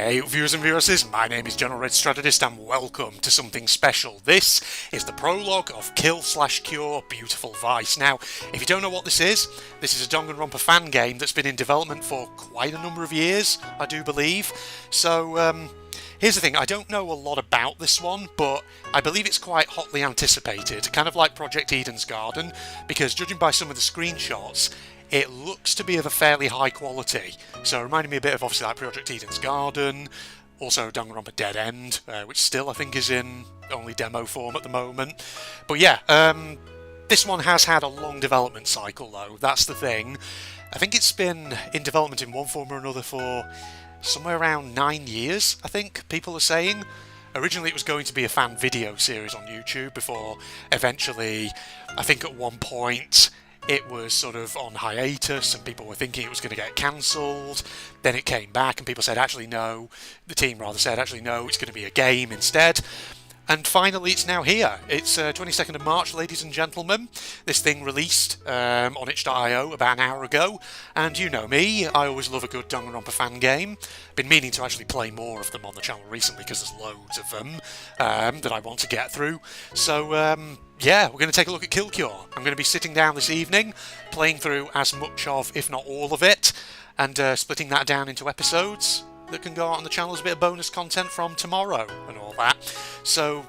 Hey viewers and viewresses, my name is General Red Strategist and welcome to something special. This is the prologue of Kill/Cure Beautiful Vice. Now, if you don't know what this is a Danganronpa fan game that's been in development for quite a number of years, I do believe. So, here's the thing, I don't know a lot about this one, but I believe it's quite hotly anticipated, kind of like Project Eden's Garden, because judging by some of the screenshots, it looks to be of a fairly high quality. So it reminded me a bit of obviously like Project Eden's Garden, also Danganronpa Dead End, which still I think is in only demo form at the moment. But yeah, this one has had a long development cycle though, that's the thing. I think it's been in development in one form or another for somewhere around 9 years, I think people are saying. Originally it was going to be a fan video series on YouTube before eventually, I think at one point, it was sort of on hiatus and people were thinking it was going to get cancelled. Then it came back and people said actually no, the team rather said actually no, it's going to be a game instead. And finally it's now here. It's 22nd of March, ladies and gentlemen. This thing released on itch.io about an hour ago. And you know me, I always love a good Danganronpa fan game. Been meaning to actually play more of them on the channel recently because there's loads of them that I want to get through. So yeah, we're going to take a look at Kill/Cure. I'm going to be sitting down this evening, playing through as much of, if not all of it, and splitting that down into episodes that can go out on the channel as a bit of bonus content from tomorrow and all that. So,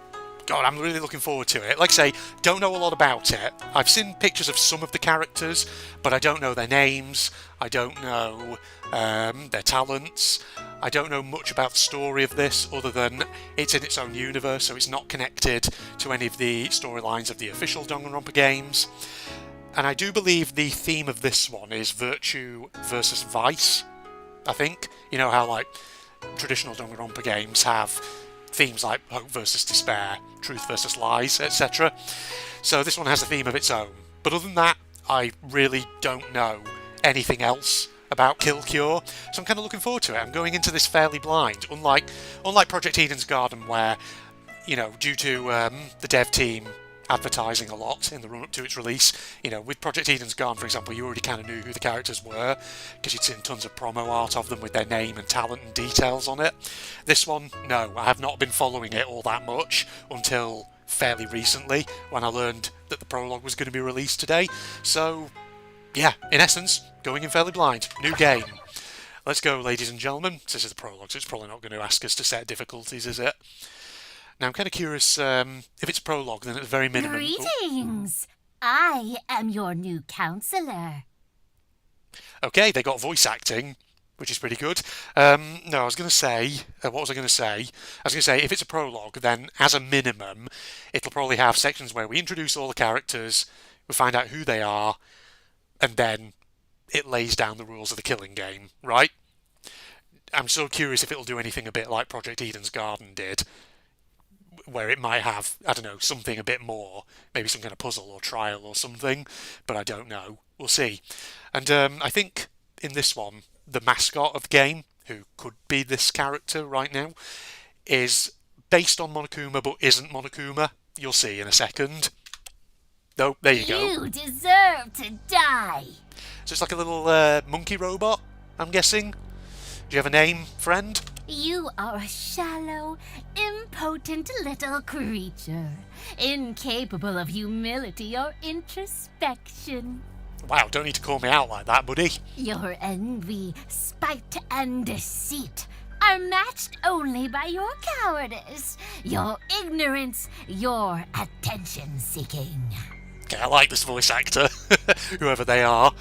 God, I'm really looking forward to it. Like I say, don't know a lot about it. I've seen pictures of some of the characters, but I don't know their names. I don't know their talents. I don't know much about the story of this other than it's in its own universe, so it's not connected to any of the storylines of the official Danganronpa games. And I do believe the theme of this one is virtue versus vice, I think. You know how like traditional Danganronpa games have themes like hope versus despair, truth versus lies, etc. So this one has a theme of its own. But other than that, I really don't know anything else about Kill/Cure, so I'm kind of looking forward to it. I'm going into this fairly blind, unlike Project Eden's Garden, where, you know, due to the dev team advertising a lot in the run-up to its release, you know, with Project Eden's Garden, for example, you already kind of knew who the characters were, because you'd seen tons of promo art of them with their name and talent and details on it. This one, no, I have not been following it all that much until fairly recently, when I learned that the prologue was going to be released today. So yeah, in essence, going in fairly blind. New game. Let's go, ladies and gentlemen. This is the prologue, so it's probably not going to ask us to set difficulties, is it? Now, I'm kind of curious, if it's prologue, then at the very minimum... Greetings! I am your new counselor. Okay, they got voice acting, which is pretty good. No, I was going to say... what was I going to say? I was going to say, if it's a prologue, then as a minimum, it'll probably have sections where we introduce all the characters, we find out who they are, and then it lays down the rules of the killing game, right? I'm so curious if it'll do anything a bit like Project Eden's Garden did, where it might have, I don't know, something a bit more, maybe some kind of puzzle or trial or something, but I don't know. We'll see. And I think in this one, the mascot of the game, who could be this character right now, is based on Monokuma but isn't Monokuma. You'll see in a second. No, there you go. You deserve to die. So it's like a little monkey robot, I'm guessing. Do you have a name, friend? You are a shallow, impotent little creature, incapable of humility or introspection. Wow, don't need to call me out like that, buddy. Your envy, spite, and deceit are matched only by your cowardice, your ignorance, your attention-seeking. Okay, I like this voice actor, whoever they are.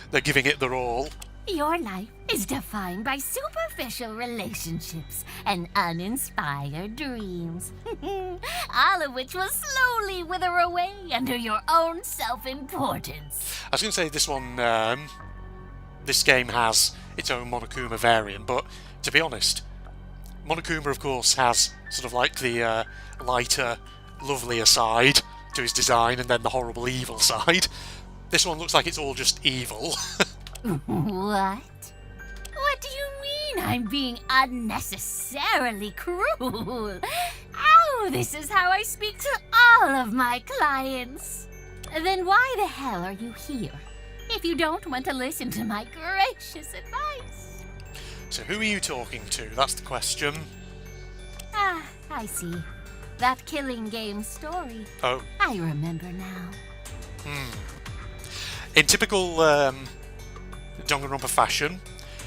They're giving it their all. Your life is defined by superficial relationships and uninspired dreams, all of which will slowly wither away under your own self-importance. I was going to say this one, this game has its own Monokuma variant, but to be honest, Monokuma of course has sort of like the lighter, lovelier side to his design and then the horrible evil side. This one looks like it's all just evil. What? What do you mean I'm being unnecessarily cruel? Oh, this is how I speak to all of my clients. Then why the hell are you here, if you don't want to listen to my gracious advice? So who are you talking to? That's the question. Ah, I see. That killing game story. Oh. I remember now. In typical Danganronpa fashion,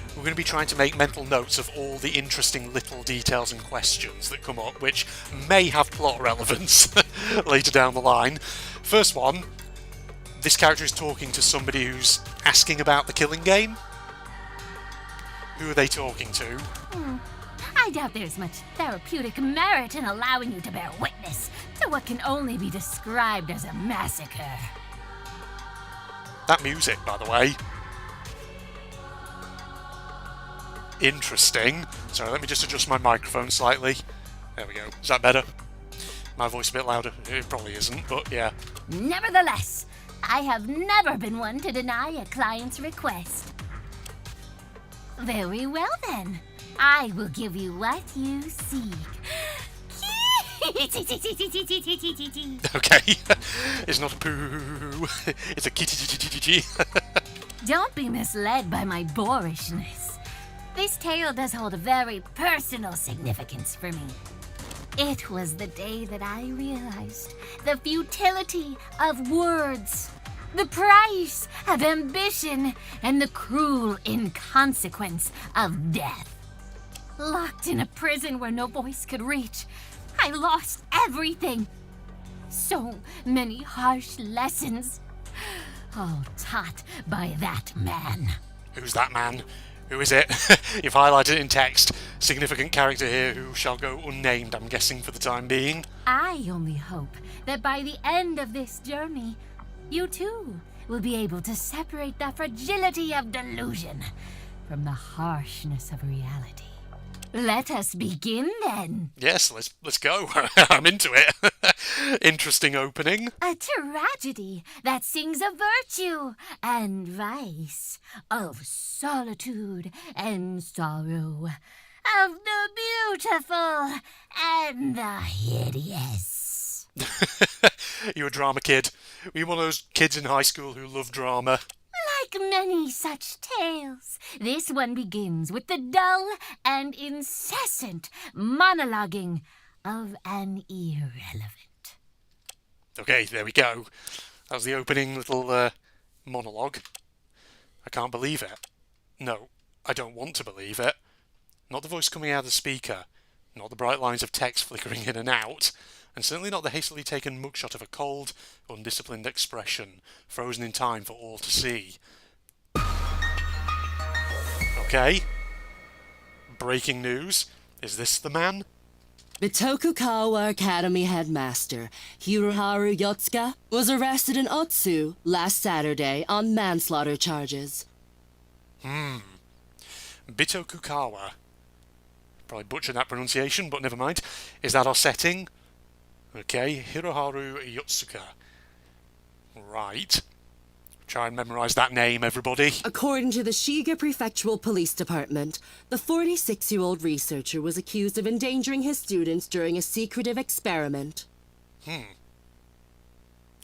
we're going to be trying to make mental notes of all the interesting little details and questions that come up, which may have plot relevance later down the line. First one, this character is talking to somebody who's asking about the killing game. Who are they talking to? I doubt there's much therapeutic merit in allowing you to bear witness to what can only be described as a massacre. That music, by the way. Interesting. Sorry, let me just adjust my microphone slightly. There we go. Is that better? My voice a bit louder? It probably isn't, but yeah. Nevertheless, I have never been one to deny a client's request. Very well then. I will give you what you seek. Okay. It's not a poo. It's a kitty. Don't be misled by my boorishness. This tale does hold a very personal significance for me. It was the day that I realized the futility of words, the price of ambition, and the cruel inconsequence of death. Locked in a prison where no voice could reach, I lost everything. So many harsh lessons, all taught by that man. Who's that man? Who is it? You've highlighted it in text. Significant character here who shall go unnamed, I'm guessing, for the time being. I only hope that by the end of this journey, you too will be able to separate the fragility of delusion from the harshness of reality. Let us begin then. Yes, let's go. I'm into it. Interesting opening. A tragedy that sings of virtue and vice, of solitude and sorrow, of the beautiful and the hideous. You're a drama kid. Were you one of those kids in high school who love drama? Like many such tales, this one begins with the dull and incessant monologuing of an irrelevant. Okay, there we go. That was the opening little monologue. I can't believe it. No, I don't want to believe it. Not the voice coming out of the speaker, not the bright lines of text flickering in and out, and certainly not the hastily taken mugshot of a cold, undisciplined expression, frozen in time for all to see. Okay. Breaking news. Is this the man? Bitokukawa Academy headmaster Hiroharu Yotsuka was arrested in Otsu last Saturday on manslaughter charges. Bitokukawa. Probably butchered that pronunciation, but never mind. Is that our setting? Okay, Hiroharu Yotsuka. Right. Try and memorise that name, everybody. According to the Shiga Prefectural Police Department, the 46-year-old researcher was accused of endangering his students during a secretive experiment.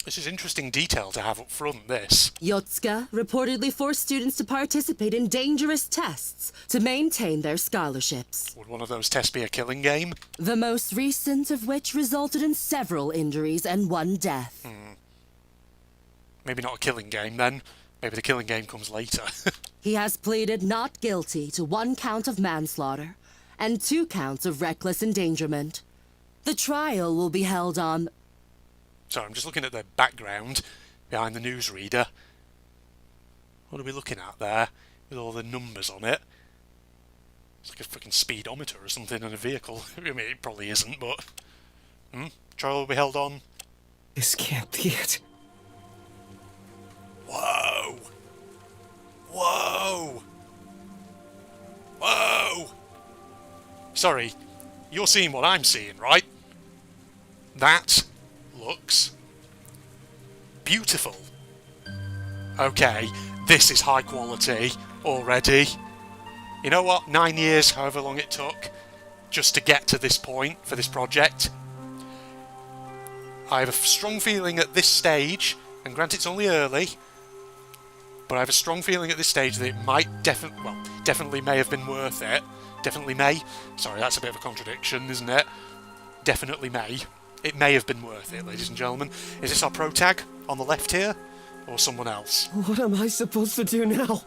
This is interesting detail to have up front, this. Yotsuka reportedly forced students to participate in dangerous tests to maintain their scholarships. Would one of those tests be a killing game? The most recent of which resulted in several injuries and one death. Maybe not a killing game, then. Maybe the killing game comes later. He has pleaded not guilty to 1 count of manslaughter and 2 counts of reckless endangerment. The trial will be held on... Sorry, I'm just looking at the background behind the newsreader. What are we looking at there? With all the numbers on it. It's like a freaking speedometer or something in a vehicle. I mean, it probably isn't, but... Trial will be held on... This can't be it. Whoa! Whoa! Whoa! Sorry, you're seeing what I'm seeing, right? That looks beautiful. Okay, this is high quality already. You know what? 9 years, however long it took, just to get to this point for this project. I have a strong feeling at this stage, and granted it's only early, but I have a strong feeling at this stage that it might definitely may have been worth it. Definitely may. Sorry, that's a bit of a contradiction, isn't it? Definitely may. It may have been worth it, ladies and gentlemen. Is this our pro tag on the left here, or someone else? What am I supposed to do now?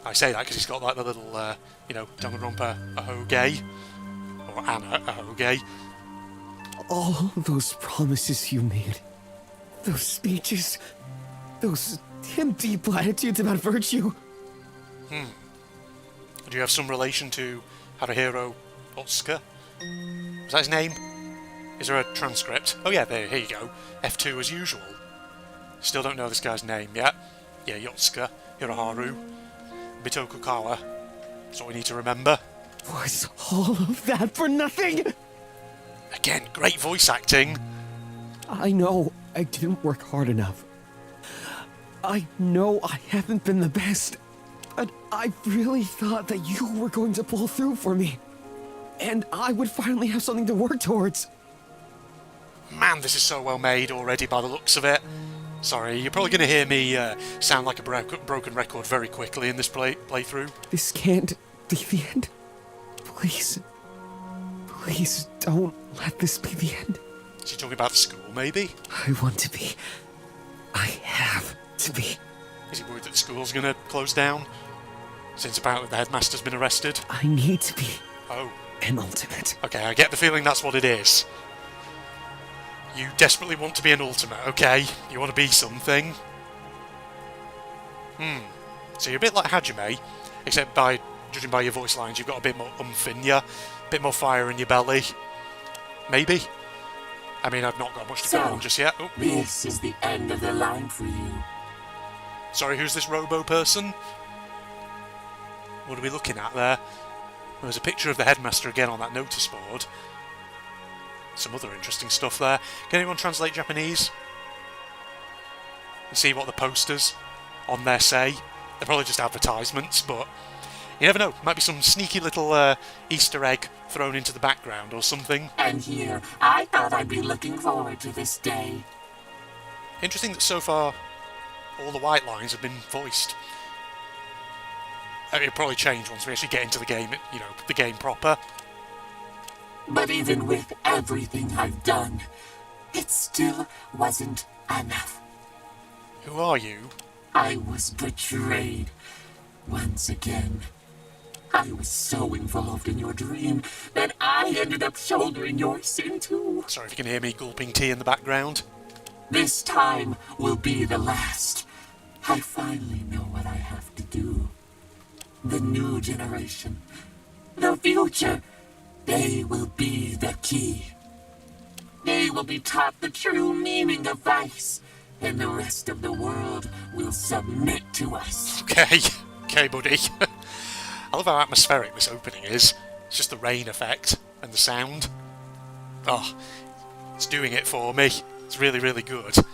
I say that because he's got like the little, Danganronpa Ahoge, or Anna Ahoge. All those promises you made, those speeches, those empty platitudes about virtue. Do you have some relation to Haruhiro Otsuka? Is that his name? Is there a transcript? Oh yeah, here you go. F2 as usual. Still don't know this guy's name yet. Yeah, Yotsuka, Hiroharu, Mitokukawa. That's what we need to remember. Was all of that for nothing? Again, great voice acting. I know I didn't work hard enough. I know I haven't been the best. But I really thought that you were going to pull through for me. And I would finally have something to work towards. Man, this is so well made already by the looks of it. Sorry, you're probably going to hear me sound like a broken record very quickly in this playthrough. This can't be the end. Please. Please don't let this be the end. Is he talking about the school, maybe? I want to be. I have to be. Is he worried that the school's going to close down? Since apparently the headmaster's been arrested? I need to be Oh. an ultimate. Okay, I get the feeling that's what it is. You desperately want to be an ultimate, okay? You want to be something. So you're a bit like Hajime, except judging by your voice lines, you've got a bit more oomph in you, a bit more fire in your belly. Maybe? I mean, I've not got much to go on just yet. Oh. This is the end of the line for you. Sorry, who's this robo person? What are we looking at there? There's a picture of the headmaster again on that notice board. Some other interesting stuff there. Can anyone translate Japanese? And see what the posters on there say? They're probably just advertisements, but you never know. Might be some sneaky little Easter egg thrown into the background or something. And here, I thought I'd be looking forward to this day. Interesting that so far all the white lines have been voiced. It'll probably change once we actually get into the game, the game proper. But even with everything I've done, it still wasn't enough. Who are you? I was betrayed once again. I was so involved in your dream that I ended up shouldering your sin too. Sorry if you can hear me gulping tea in the background. This time will be the last. I finally know what I have to do. The new generation, the future, they will be the key. They will be taught the true meaning of vice, and the rest of the world will submit to us. Okay, buddy. I love how atmospheric this opening is. It's just the rain effect and the sound. Oh, it's doing it for me. It's really, really good. It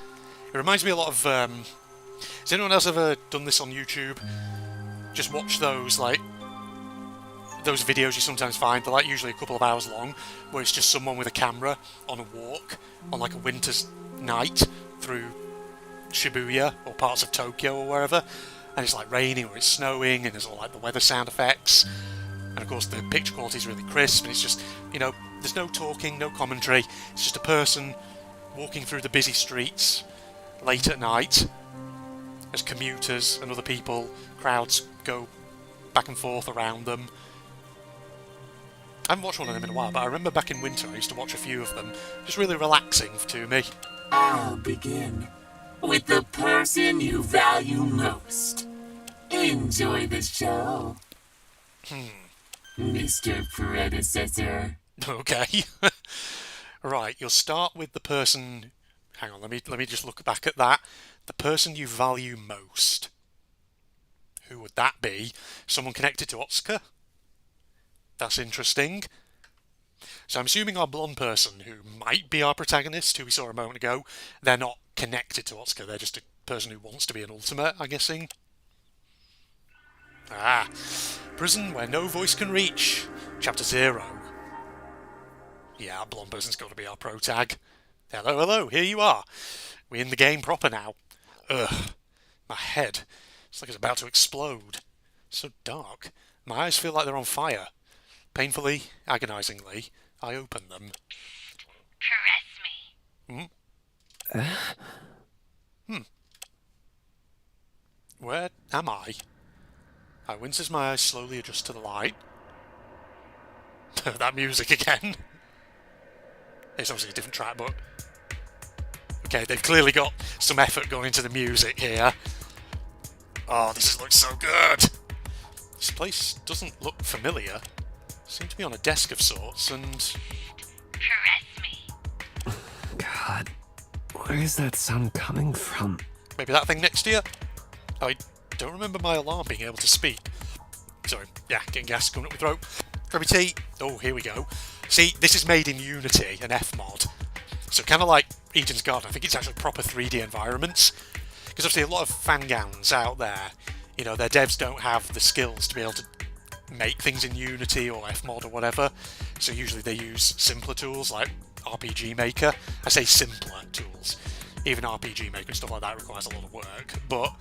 reminds me a lot of... has anyone else ever done this on YouTube? Just watch those videos you sometimes find. They're like usually a couple of hours long, where it's just someone with a camera on a walk on like a winter's night through Shibuya or parts of Tokyo or wherever, and it's like raining or it's snowing, and there's all like the weather sound effects, and of course the picture quality is really crisp, and it's just, there's no talking, no commentary. It's just a person walking through the busy streets late at night as commuters and other people, crowds go back and forth around them. I haven't watched one of them in a while, but I remember back in winter I used to watch a few of them. Just really relaxing to me. I'll begin with the person you value most. Enjoy the show, Mr. Predecessor. Okay. Right, you'll start with the person... Hang on, let me just look back at that. The person you value most. Who would that be? Someone connected to Otsuka? That's interesting. So I'm assuming our blonde person, who might be our protagonist, who we saw a moment ago, they're not connected to Otsuka, they're just a person who wants to be an ultimate, I'm guessing. Ah, prison where no voice can reach. Chapter 0. Yeah, our blonde person's got to be our pro tag. Hello, here you are. We're in the game proper now. Ugh, my head. It's like it's about to explode. So dark. My eyes feel like they're on fire. Painfully, agonizingly, I open them. Caress me. Where am I? I wince as my eyes slowly adjust to the light. That music again. It's obviously a different track, but... Okay, they've clearly got some effort going into the music here. Oh, this looks so good! This place doesn't look familiar. Seems to be on a desk of sorts, and... Caress me. God, where is that sound coming from? Maybe that thing next to you? I don't remember my alarm being able to speak. Sorry, yeah, getting gas coming up my throat. Grab me tea. Oh, here we go. See, this is made in Unity, an F mod. So kind of like Eden's Garden, I think it's actually proper 3D environments. Because obviously a lot of fangans out there, you know, their devs don't have the skills to be able to make things in Unity or Fmod or whatever. So usually they use simpler tools like RPG Maker. I say simpler tools. Even RPG Maker and stuff like that requires a lot of work. But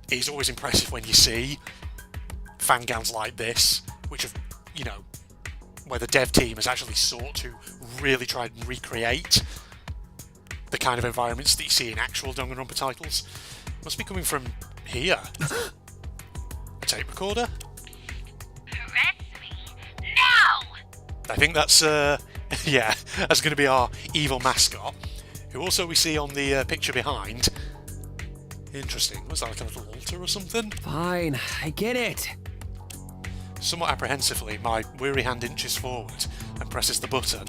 it's always impressive when you see fangans like this, which have, you know, where the dev team has actually sought to really try and recreate the kind of environments that you see in actual Danganronpa titles. Must be coming from here. A tape recorder? Caress me now. I think that's, yeah, that's going to be our evil mascot, who also we see on the picture behind. Interesting. Was that like a little altar or something? Fine, I get it. Somewhat apprehensively, my weary hand inches forward and presses the button.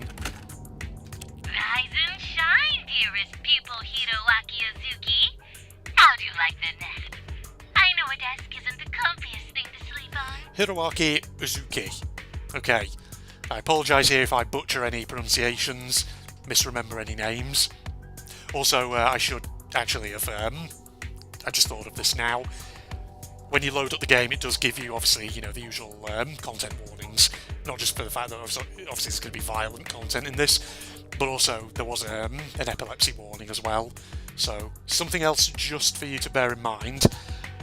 Rise and shine, dearest pupil Hiroaki Azuki. How do you like the nap? I know a desk isn't the comfiest thing to sleep on. Hiroaki Uzuki. Okay. I apologise here if I butcher any pronunciations, misremember any names. Also, I should actually affirm, I just thought of this now. When you load up the game, it does give you, obviously, you know, the usual content warnings. Not just for the fact that obviously there's going to be violent content in this, but also there was an epilepsy warning as well. So something else just for you to bear in mind.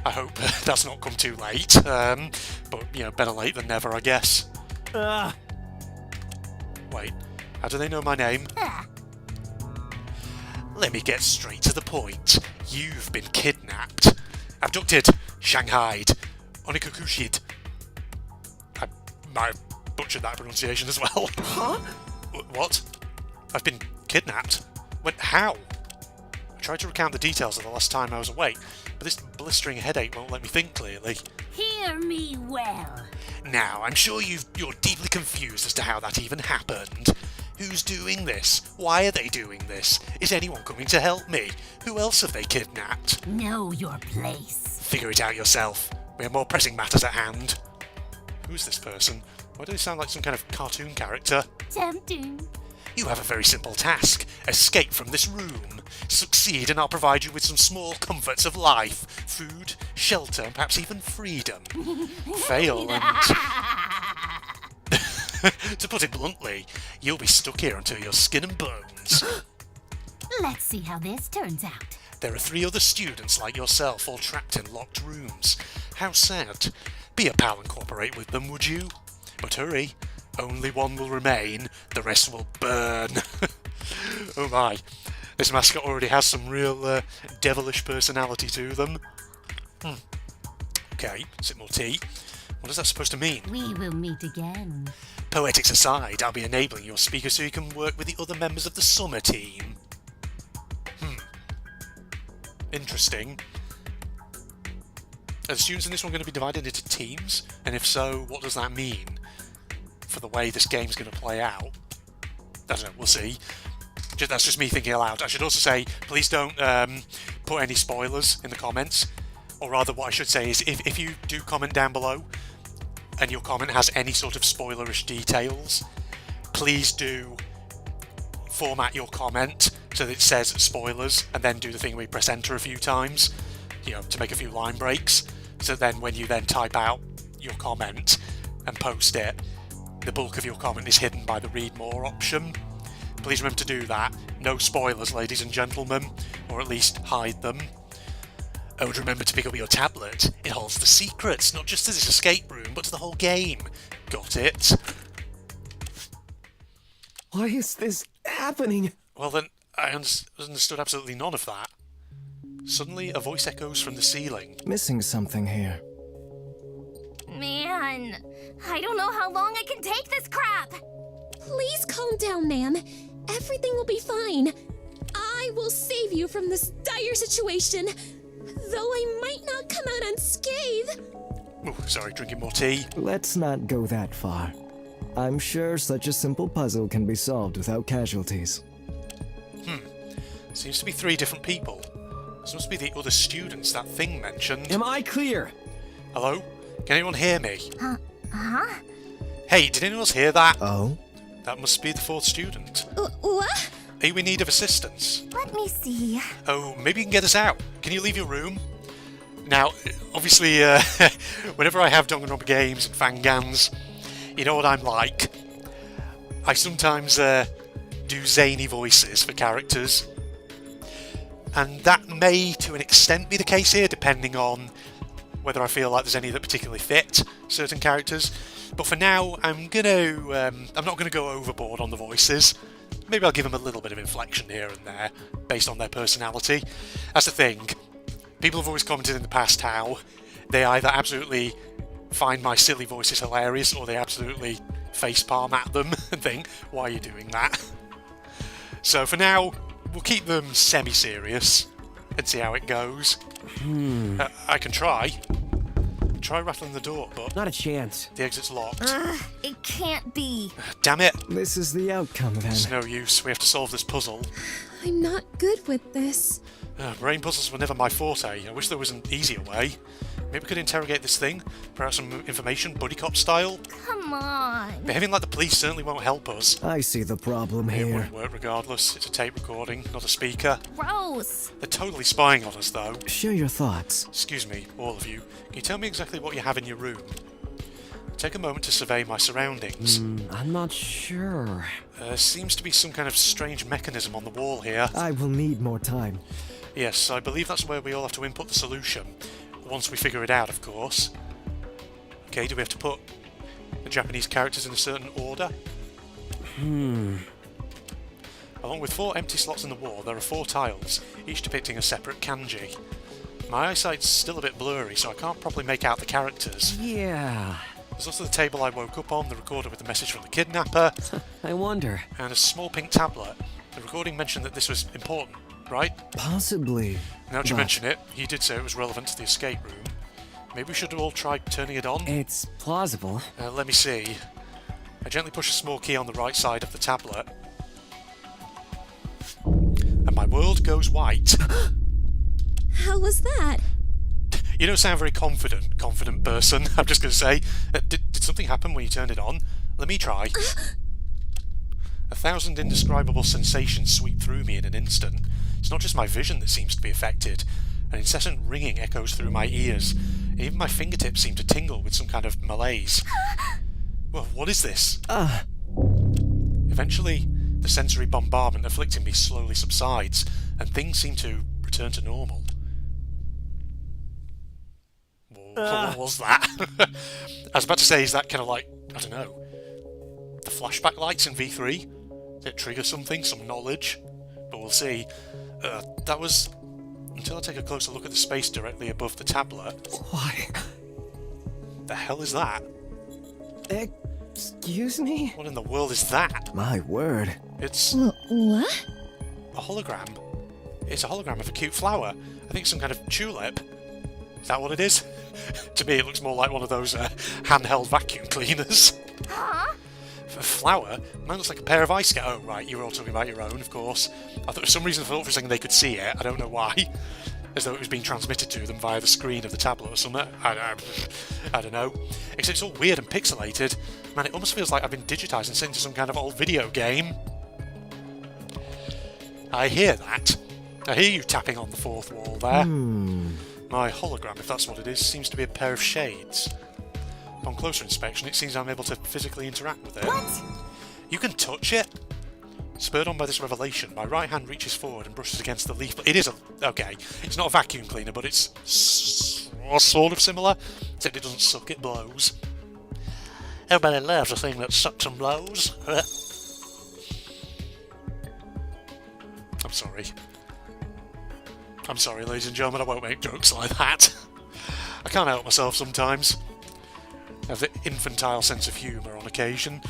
I hope that's not come too late, but you know, better late than never, I guess. Wait, how do they know my name? Let me get straight to the point. You've been kidnapped, abducted, shanghaied, onikakushid. I might have butchered that pronunciation as well. Huh? What? I've been kidnapped? When? How? I tried to recount the details of the last time I was awake, but this blistering headache won't let me think clearly. Hear me well. Now, I'm sure you're deeply confused as to how that even happened. Who's doing this? Why are they doing this? Is anyone coming to help me? Who else have they kidnapped? Know your place. Figure it out yourself. We have more pressing matters at hand. Who's this person? Why do they sound like some kind of cartoon character? Tempting. You have a very simple task. Escape from this room. Succeed and I'll provide you with some small comforts of life. Food, shelter, and perhaps even freedom. Fail and... to put it bluntly, you'll be stuck here until you're skin and bones. Let's see how this turns out. There are 3 other students like yourself all trapped in locked rooms. How sad. Be a pal and cooperate with them, would you? But hurry. Only one will remain. The rest will burn. Oh my. This mascot already has some real devilish personality to them. Okay, sip more tea. What is that supposed to mean? We will meet again. Poetics aside, I'll be enabling your speaker so you can work with the other members of the summer team. Interesting. Are the students in this one going to be divided into teams? And if so, what does that mean for the way this game's going to play out? I don't know, we'll see. That's just me thinking aloud. I should also say, please don't put any spoilers in the comments. Or rather, what I should say is, if you do comment down below, and your comment has any sort of spoilerish details, please do format your comment so that it says spoilers, and then do the thing where you press enter a few times, you know, to make a few line breaks, so then when you then type out your comment and post it, the bulk of your comment is hidden by the read more option. Please remember to do that. No spoilers, ladies and gentlemen, or at least hide them. Oh, and remember to pick up your tablet. It holds the secrets, not just to this escape room, but to the whole game. Got it? Why is this happening? Well then, I understood absolutely none of that. Suddenly, a voice echoes from the ceiling. Missing something here. Man, I don't know how long I can take this crap. Please calm down, ma'am. Everything will be fine. I will save you from this dire situation, though I might not come out unscathed. Oh, sorry, drinking more tea. Let's not go that far. I'm sure such a simple puzzle can be solved without casualties. Seems to be 3 different people. This must be the other students that thing mentioned. Am I clear? Hello? Can anyone hear me? Huh? Hey, did anyone else hear that? Oh? That must be the 4th student. What? Are you in need of assistance? Let me see. Oh, maybe you can get us out. Can you leave your room? Now, obviously, whenever I have Danganronpa games and fangans, you know what I'm like. I sometimes do zany voices for characters. And that may, to an extent, be the case here, depending on whether I feel like there's any that particularly fit certain characters. But for now, I'm not gonna go overboard on the voices. Maybe I'll give them a little bit of inflection here and there, based on their personality. That's the thing. People have always commented in the past how they either absolutely find my silly voices hilarious, or they absolutely facepalm at them and think, why are you doing that? So for now, we'll keep them semi-serious and see how it goes. I can try. Try rattling the door, but Not a chance. the exit's locked. It can't be. Damn it! This is the outcome then. It's no use. We have to solve this puzzle. I'm not good with this. Brain puzzles were never my forte. I wish there was an easier way. Maybe we could interrogate this thing. Perhaps some information, buddy cop style. Come on. Behaving like the police certainly won't help us. I see the problem It here. wouldn't work regardless. It's a tape recording, not a speaker. Gross. They're totally spying on us, though. Share your thoughts. Excuse me, all of you. Can you tell me exactly what you have in your room? Take a moment to survey my surroundings. I'm not sure. There seems to be some kind of strange mechanism on the wall here. I will need more time. Yes, I believe that's where we all have to input the solution. Once we figure it out, of course. Okay, do we have to put the Japanese characters in a certain order? Along with 4 empty slots in the wall, there are 4 tiles, each depicting a separate kanji. My eyesight's still a bit blurry, so I can't properly make out the characters. Yeah. There's also the table I woke up on, the recorder with the message from the kidnapper, I wonder. and a small pink tablet. The recording mentioned that this was important, right? Possibly. Now that you But- mention it, he did say it was relevant to the escape room. Maybe we should all try turning it on? It's plausible. Let me see. I gently push a small key on the right side of the tablet. And my world goes white. How was that? You don't sound very confident person, I'm just going to say. Did something happen when you turned it on? Let me try. 1,000 indescribable sensations sweep through me in an instant. It's not just my vision that seems to be affected. An incessant ringing echoes through my ears. And even my fingertips seem to tingle with some kind of malaise. Well, what is this? Eventually, the sensory bombardment afflicting me slowly subsides, and things seem to return to normal. What was that? I was about to say, is that kind of like, I don't know, the flashback lights in V3? Did it trigger something, some knowledge? But we'll see. That was... Until I take a closer look at the space directly above the tablet. Why? The hell is that? Excuse me? What in the world is that? My word. It's What? a hologram. It's a hologram of a cute flower. I think some kind of tulip. Is that what it is? To me, it looks more like one of those handheld vacuum cleaners. Huh? A flower? Mine looks like a pair of ice skates. Oh, right, you were all talking about your own, of course. I thought for some reason, I thought for a second they could see it. I don't know why. As though it was being transmitted to them via the screen of the tablet or something. I don't know. Except it's all weird and pixelated. Man, it almost feels like I've been digitised and sent to some kind of old video game. I hear that. I hear you tapping on the 4th wall there. My hologram, if that's what it is, seems to be a pair of shades. Upon closer inspection, it seems I'm able to physically interact with it. What? You can touch it? Spurred on by this revelation, my right hand reaches forward and brushes against the leaf. It is a... okay, it's not a vacuum cleaner, but it's sort of similar, except it doesn't suck, it blows. Everybody loves a thing that sucks and blows. I'm sorry. I'm sorry, ladies and gentlemen, I won't make jokes like that. I can't help myself sometimes. I have the infantile sense of humour on occasion.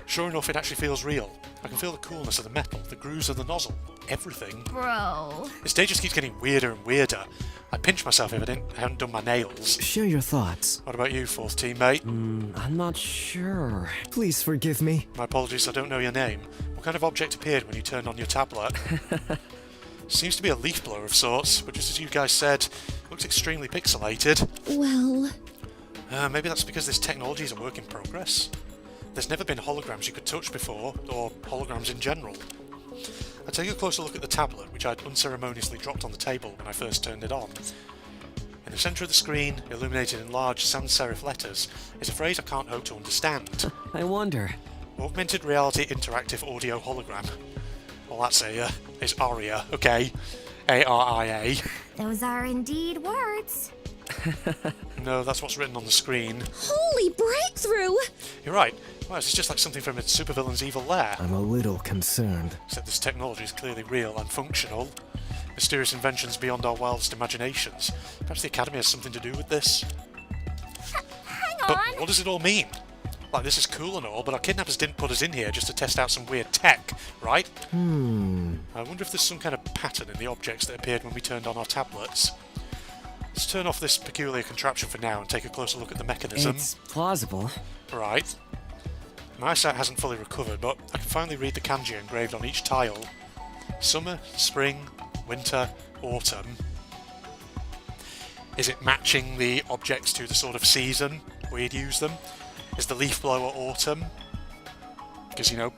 Sure enough, it actually feels real. I can feel the coolness of the metal, the grooves of the nozzle, everything. Bro. This day just keeps getting weirder and weirder. I'd pinch myself if I hadn't done my nails. Share your thoughts. What about you, fourth teammate? I'm not sure. Please forgive me. My apologies, I don't know your name. What kind of object appeared when you turned on your tablet? Seems to be a leaf blower of sorts, but just as you guys said, looks extremely pixelated. Well, Maybe that's because this technology is a work in progress. There's never been holograms you could touch before, or holograms in general. I take a closer look at the tablet, which I'd unceremoniously dropped on the table when I first turned it on. In the centre of the screen, illuminated in large sans serif letters, is a phrase I can't hope to understand. I wonder. Augmented reality interactive audio hologram. Well, that's it's ARIA, okay? ARIA. Those are indeed words. No, that's what's written on the screen. holy breakthrough! You're right. Wow, it's just like something from a supervillain's evil lair. I'm a little concerned. Except this technology is clearly real and functional. Mysterious inventions beyond our wildest imaginations. Perhaps the Academy has something to do with this. Hang But on. what does it all mean? Like, this is cool and all, but our kidnappers didn't put us in here just to test out some weird tech, right? I wonder if there's some kind of pattern in the objects that appeared when we turned on our tablets. Let's turn off this peculiar contraption for now and take a closer look at the mechanism. It's plausible. Right. My eyesight hasn't fully recovered, but I can finally read the kanji engraved on each tile. Summer, spring, winter, autumn. Is it matching the objects to the sort of season we'd use them? Is the leaf blower autumn? Because, you know,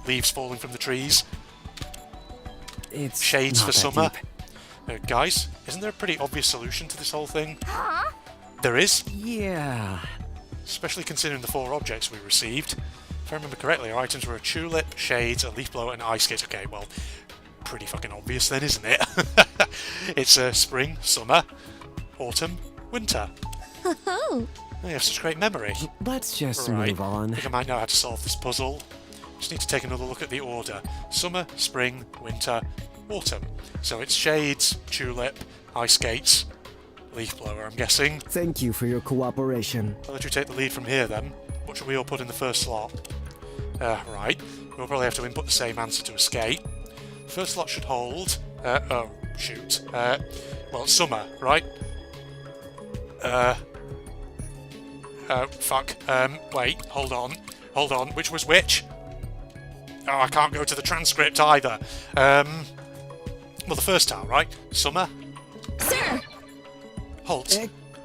leaves falling from the trees. It's Shades not for that summer. deep. Guys, isn't there a pretty obvious solution to this whole thing? Huh? There is, Yeah. especially considering the 4 objects we received. If I remember correctly, our items were a tulip, shades, a leaf blower, and ice skates. Okay, well, pretty fucking obvious then, isn't it? It's spring, summer, autumn, winter. Oh, Oh, you have such great memory. Let's just Right. move I on. think I might know how to solve this puzzle. Just need to take another look at the order. Summer, spring, winter, autumn. So it's shades, tulip, ice skates, leaf blower, I'm guessing. Thank you for your cooperation. I'll let you take the lead from here then. What should we all put in the first slot? Right. We'll probably have to input the same answer to escape. First slot should hold... oh, shoot. Well, summer, right? Fuck. Wait, hold on. Hold on. Which was which? Oh, I can't go to the transcript either. Well, the first tile, right? Summer. sir, Halt.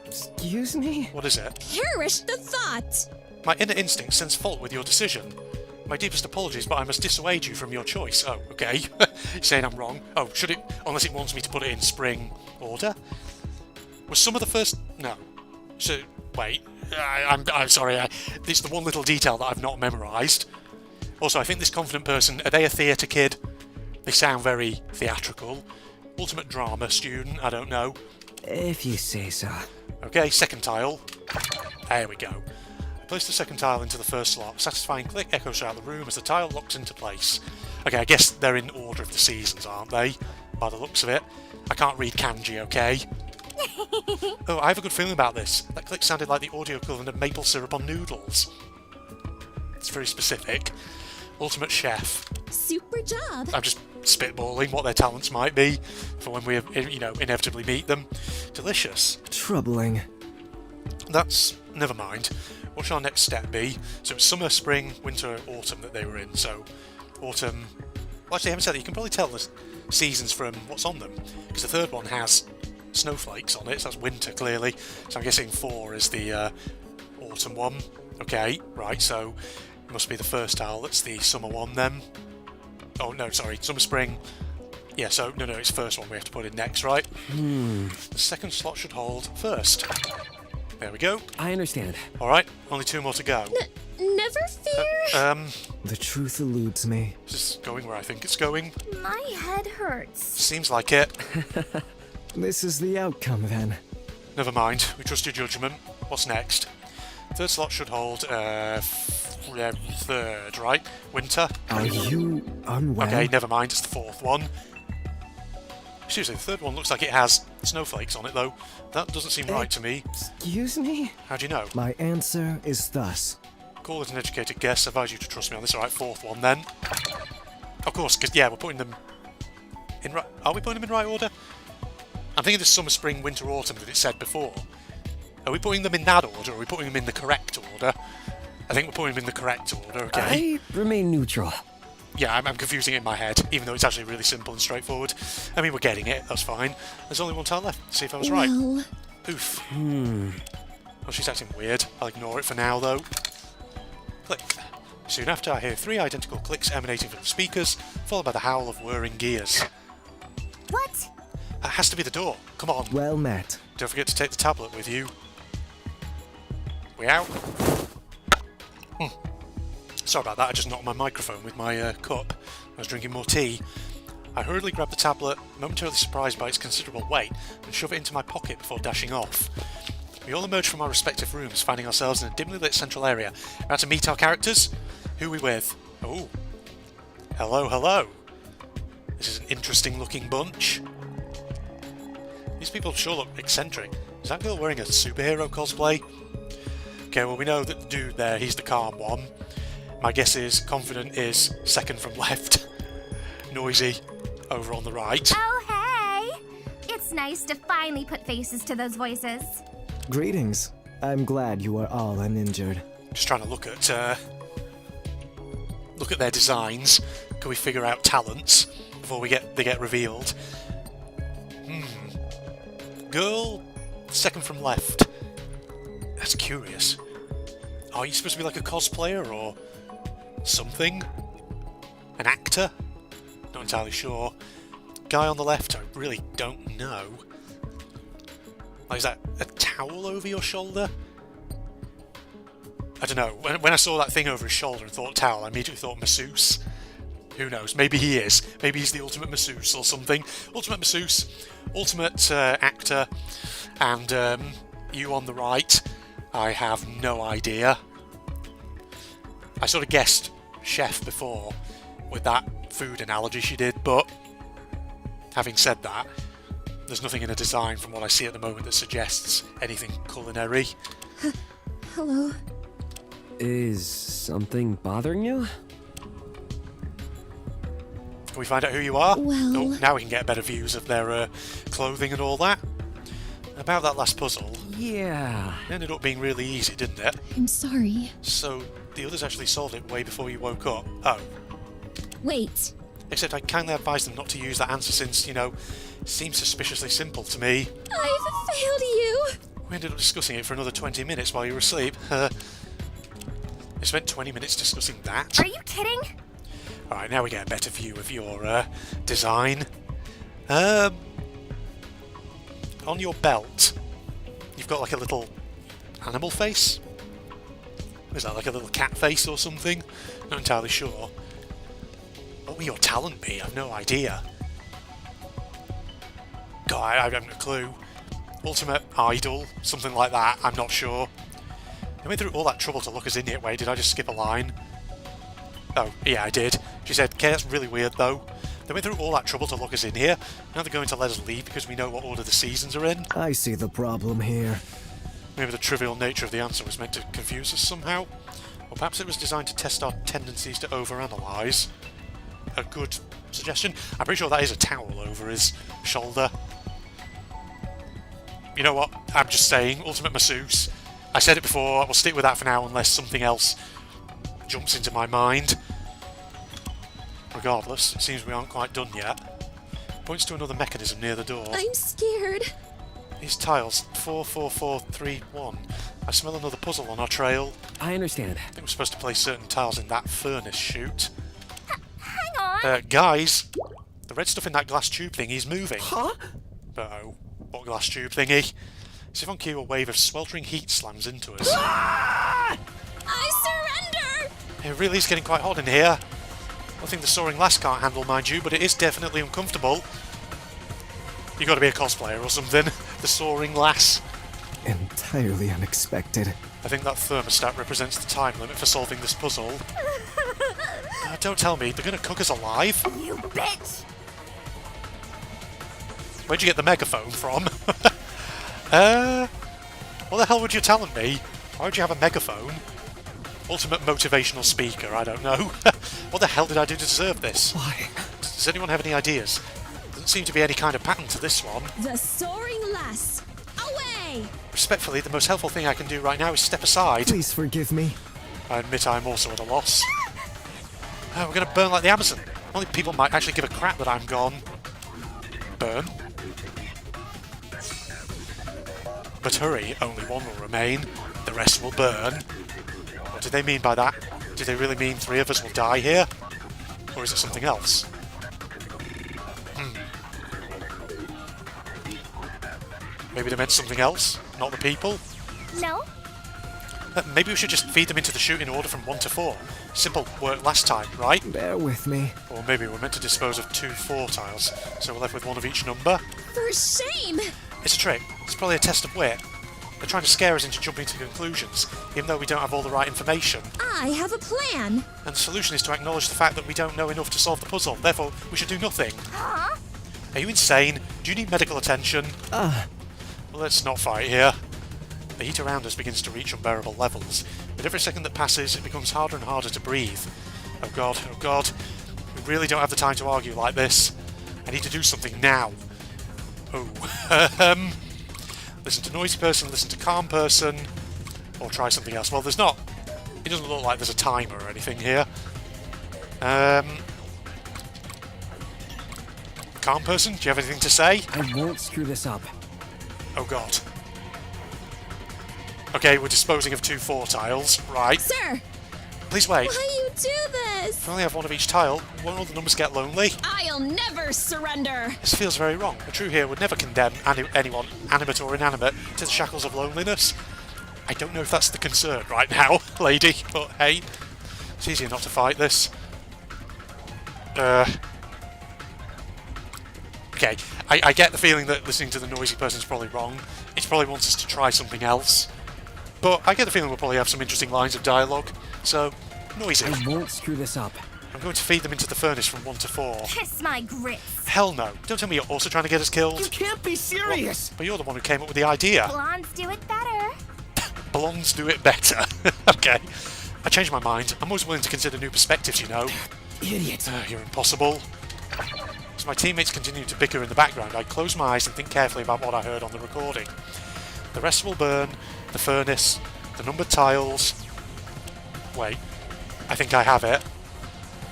Excuse me? What is it? perish the thought! My inner instinct sends fault with your decision. My deepest apologies, but I must dissuade you from your choice. Oh, okay. You're saying I'm wrong. Oh, should it... Unless it wants me to put it in spring order? Was summer the first... No. So, wait. I'm sorry. This is the one little detail that I've not memorised. Also, I think this confident person... Are they a theatre kid? They sound very theatrical. Ultimate drama student, I don't know. If you say so. Okay, second tile. There we go. I place the second tile into the first slot. A satisfying click echoes throughout the room as the tile locks into place. Okay, I guess they're in order of the seasons, aren't they? By the looks of it. I can't read kanji, okay? Oh, I have a good feeling about this. That click sounded like the audio equivalent of maple syrup on noodles. It's very specific. Ultimate chef. Super job! I'm just spitballing what their talents might be for when we, you know, inevitably meet them. Delicious. Troubling. That's... never mind. What should our next step be? So it's summer, spring, winter, autumn that they were in. So autumn... Well, actually, I haven't said that. You can probably tell the seasons from what's on them. Because the third one has snowflakes on it, so that's winter, clearly. So I'm guessing 4 is the autumn one. Okay, right, so it must be the first tile. That's the summer one, then. Oh, no, sorry. Summer, spring... Yeah, so, no, it's first one we have to put in next, right? The second slot should hold first. There we go. I understand. Alright, only 2 more to go. never fear. The truth eludes me. Is this going where I think it's going? My head hurts. Seems like it. This is the outcome, then. Never mind, we trust your judgment. What's next? Third slot should hold, third, right? Winter? Are you unwell? Okay, never mind, it's the fourth one. Seriously, the third one looks like it has snowflakes on it, though. That doesn't seem right to me. Excuse me? How do you know? My answer is thus. Call it an educated guess. I advise you to trust me on this. Alright, fourth one then. Of course, because, yeah, we're putting them in right... Are we putting them in right order? I'm thinking this summer, spring, winter, autumn that it said before. Are we putting them in that order, or are we putting them in the correct order? I think we're putting them in the correct order, okay? I remain neutral. Yeah, I'm confusing it in my head, even though it's actually really simple and straightforward. I mean, we're getting it, that's fine. There's only one tile left. See if I was right. Well, Oof. Well, she's acting weird. I'll ignore it for now, though. Click. Soon after, I hear 3 identical clicks emanating from the speakers, followed by the howl of whirring gears. What? That has to be the door. Come on. Well met. Don't forget to take the tablet with you. We out? Sorry about that, I just knocked my microphone with my cup. I was drinking more tea. I hurriedly grabbed the tablet, momentarily surprised by its considerable weight, and shoved it into my pocket before dashing off. We all emerged from our respective rooms, finding ourselves in a dimly lit central area. About to meet our characters? Who are we with? Oh. Hello, hello. This is an interesting looking bunch. These people sure look eccentric. Is that girl wearing a superhero cosplay? Okay, well we know that the dude there, he's the calm one. My guess is confident is second from left. Noisy over on the right. Oh, hey! It's nice to finally put faces to those voices. Greetings. I'm glad you are all uninjured. Just trying to look at their designs. Can we figure out talents before they get revealed? Girl, second from left. That's curious. Are you supposed to be like a cosplayer or something? An actor? Not entirely sure. Guy on the left, I really don't know. Like, is that a towel over your shoulder? I don't know. When I saw that thing over his shoulder and thought towel, I immediately thought masseuse. Who knows? Maybe he is. Maybe he's the ultimate masseuse or something. Ultimate masseuse, ultimate actor, and you on the right. I have no idea. I sort of guessed chef before with that food analogy she did, but having said that, there's nothing in the design from what I see at the moment that suggests anything culinary. hello. Is something bothering you? Can we find out who you are? Well- Oh, now we can get better views of their clothing and all that. About that last puzzle, Yeah. it ended up being really easy, didn't it? I'm sorry. So the others actually solved it way before you woke up. Oh. Wait. Except I kindly advise them not to use that answer since, you know, it seems suspiciously simple to me. I've failed you. We ended up discussing it for another 20 minutes while you were asleep. I spent 20 minutes discussing that. Are you kidding? Alright, now we get a better view of your design. On your belt, you've got like a little animal face. Is that like a little cat face or something? Not entirely sure. What will your talent be? I've no idea. God, I haven't a clue. Ultimate idol, something like that, I'm not sure. I went through all that trouble to look us in here. Wait, did I just skip a line? Oh, yeah, I did. She said, okay, that's really weird though. They went through all that trouble to lock us in here. Now they're going to let us leave because we know what order the seasons are in. I see the problem here. Maybe the trivial nature of the answer was meant to confuse us somehow. Or perhaps it was designed to test our tendencies to overanalyze. A good suggestion. I'm pretty sure that is a towel over his shoulder. You know what? I'm just saying, ultimate masseuse. I said it before, I will stick with that for now unless something else jumps into my mind. Regardless, it seems we aren't quite done yet. Points to another mechanism near the door. I'm scared. These tiles, 44431. I smell another puzzle on our trail. I understand. I think we're supposed to place certain tiles in that furnace chute. Hang on. Guys, the red stuff in that glass tube thing is moving. Huh? Uh-oh, what glass tube thingy? As if on cue, a wave of sweltering heat slams into us. I surrender! It really is getting quite hot in here. Nothing the soaring lass can't handle, mind you, but it is definitely uncomfortable. You got to be a cosplayer or something. The soaring lass. Entirely unexpected. I think that thermostat represents the time limit for solving this puzzle. Don't tell me, they're going to cook us alive? You bitch! Where'd you get the megaphone from? What the hell would you telling me? Why would you have a megaphone? Ultimate motivational speaker, I don't know. What the hell did I do to deserve this? Why? Does anyone have any ideas? Doesn't seem to be any kind of pattern to this one. The soaring lass. Away! Respectfully, the most helpful thing I can do right now is step aside. Please forgive me. I admit I'm also at a loss. We're going to burn like the Amazon. Only people might actually give a crap that I'm gone. Burn. But hurry, only one will remain. The rest will burn. What do they mean by that? Do they really mean 3 of us will die here? Or is it something else? Maybe they meant something else? Not the people? No? Maybe we should just feed them into the shooting order from 1 to 4. Simple worked last time, right? Bear with me. Or maybe we're meant to dispose of 2 4 tiles, so we're left with 1 of each number. For shame! It's a trick. It's probably a test of wit. They're trying to scare us into jumping to conclusions, even though we don't have all the right information. I have a plan. And the solution is to acknowledge the fact that we don't know enough to solve the puzzle. Therefore, we should do nothing. Huh? Are you insane? Do you need medical attention? Well, let's not fight here. The heat around us begins to reach unbearable levels. With every second that passes, it becomes harder and harder to breathe. Oh god, oh god. We really don't have the time to argue like this. I need to do something now. Oh, listen to noisy person, listen to calm person, or try something else. Well, there's not. It doesn't look like there's a timer or anything here. Calm person, do you have anything to say? I won't screw this up. Oh god. Okay, we're disposing of 2 4 tiles, right? Sir, Please wait. why you do this? If we only have 1 of each tile, won't all the numbers get lonely? I'll never surrender. This feels very wrong. A true hero would never condemn anyone, animate or inanimate, to the shackles of loneliness. I don't know if that's the concern right now, lady, but hey, it's easier not to fight this. Okay, I get the feeling that listening to the noisy person's probably wrong. It probably wants us to try something else. But I get the feeling we'll probably have some interesting lines of dialogue. So, noisy. I won't screw this up. I'm going to feed them into the furnace from 1 to 4. Kiss my grits. Hell no. Don't tell me you're also trying to get us killed. You can't be serious! But you're the one who came up with the idea. Blondes do it better. Blondes do it better. Okay. I changed my mind. I'm always willing to consider new perspectives, you know. Idiot. You're impossible. As my teammates continue to bicker in the background, I close my eyes and think carefully about what I heard on the recording. The rest will burn, the furnace, the numbered tiles. Wait, I think I have it.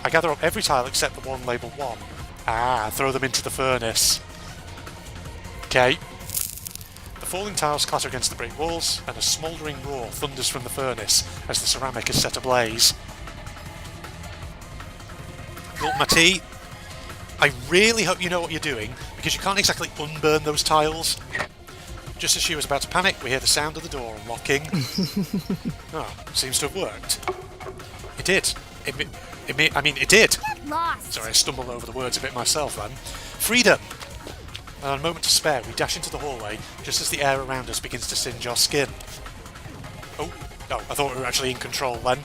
I gather up every tile except the one labelled 1. Throw them into the furnace. Okay. The falling tiles clatter against the brick walls, and a smouldering roar thunders from the furnace as the ceramic is set ablaze. Gulp my tea. I really hope you know what you're doing, because you can't exactly unburn those tiles. Just as she was about to panic, we hear the sound of the door unlocking. Seems to have worked. It did. It did. Get lost. Sorry, I stumbled over the words a bit myself then. Freedom! Without a moment to spare, we dash into the hallway just as the air around us begins to singe our skin. Oh, I thought we were actually in control then.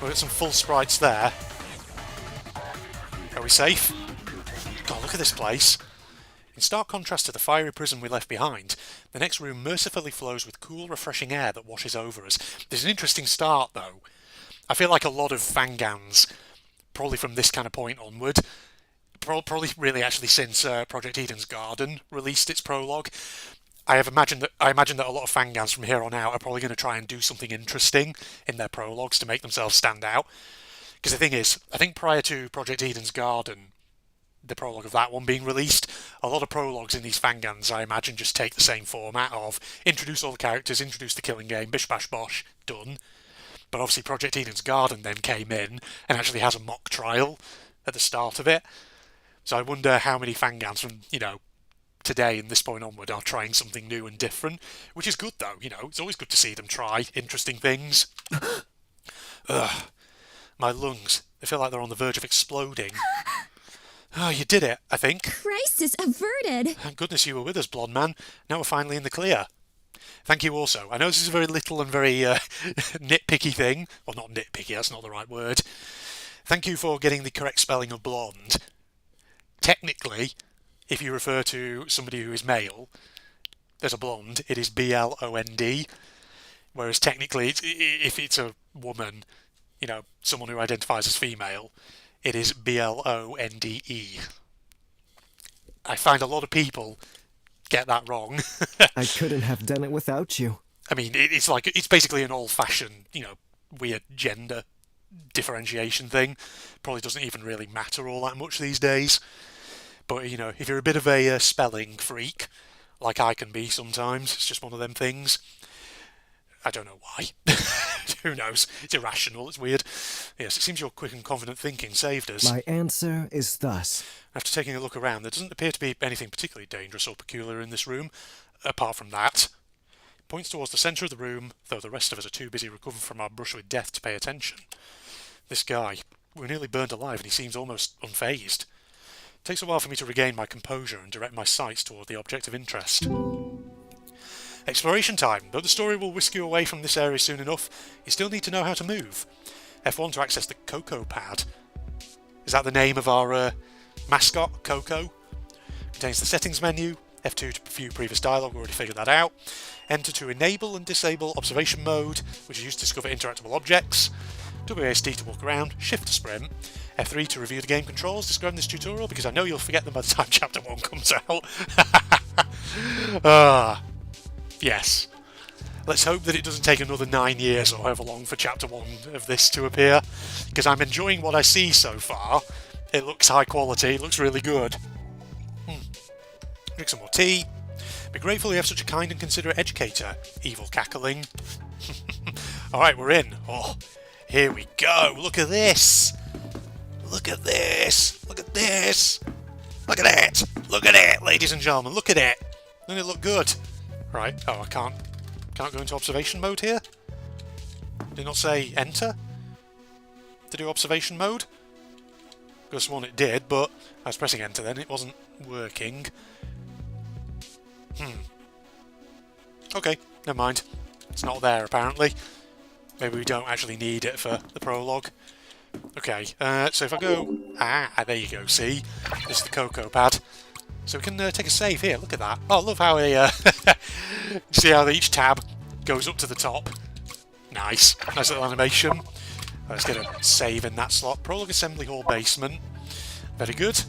We've got some full sprites there. Are we safe? God, look at this place. In stark contrast to the fiery prison we left behind, the next room mercifully flows with cool, refreshing air that washes over us. There's an interesting start, though. I feel like a lot of fangans, probably from this kind of point onward, probably really actually since Project Eden's Garden released its prologue, I imagine that a lot of fangans from here on out are probably going to try and do something interesting in their prologues to make themselves stand out. Because the thing is, I think prior to Project Eden's Garden, the prologue of that one being released, a lot of prologues in these fangans, I imagine, just take the same format of introduce all the characters, introduce the killing game, bish bash bosh, done. But obviously Project Eden's Garden then came in and actually has a mock trial at the start of it. So I wonder how many fangans from, today and this point onward are trying something new and different, which is good though, it's always good to see them try interesting things. Ugh. My lungs, they feel like they're on the verge of exploding. Oh, you did it, I think. Crisis averted. Thank goodness you were with us, blonde man. Now we're finally in the clear. Thank you also. I know this is a very little and very nitpicky thing. Well, not nitpicky, that's not the right word. Thank you for getting the correct spelling of blonde. Technically, if you refer to somebody who is male as a blonde, it is B-L-O-N-D. Whereas technically, if it's a woman, you know, someone who identifies as female, it is B-L-O-N-D-E. I find a lot of people get that wrong. I couldn't have done it without you. I mean, it's basically an old-fashioned, you know, weird gender differentiation thing. Probably doesn't even really matter all that much these days. But, you know, if you're a bit of a spelling freak, like I can be sometimes, it's just one of them things. I don't know why. Who knows? It's irrational, it's weird. Yes, it seems your quick and confident thinking saved us. My answer is thus. After taking a look around, there doesn't appear to be anything particularly dangerous or peculiar in this room, apart from that. It points towards the centre of the room, though the rest of us are too busy recovering from our brush with death to pay attention. This guy, we were nearly burned alive and he seems almost unfazed. It takes a while for me to regain my composure and direct my sights toward the object of interest. Exploration time. Though the story will whisk you away from this area soon enough, you still need to know how to move. F1 to access the Cocoa Pad. Is that the name of our mascot, Coco? Contains the settings menu. F2 to view previous dialogue, we already figured that out. Enter to enable and disable observation mode, which is used to discover interactable objects. WASD to walk around, Shift to sprint. F3 to review the game controls, describing this tutorial because I know you'll forget them by the time Chapter 1 comes out. Yes. Let's hope that it doesn't take another 9 years or however long for Chapter 1 of this to appear, because I'm enjoying what I see so far. It looks high quality, it looks really good. Drink some more tea. Be grateful you have such a kind and considerate educator, evil cackling. Alright, we're in. Oh, here we go. Look at this. Look at this. Look at this. Look at it. Look at it, ladies and gentlemen. Look at it. Doesn't it look good? Right. Oh, I can't go into observation mode here? Did it not say enter to do observation mode? I could have sworn it did, but I was pressing enter then. It wasn't working. Okay, never mind. It's not there, apparently. Maybe we don't actually need it for the prologue. Okay, so if I go... there you go, see? This is the Cocoa Pad. So we can take a save here, look at that. Oh, I love how see how each tab goes up to the top. Nice. Nice little animation. Let's get a save in that slot. Prologue Assembly Hall Basement. Very good.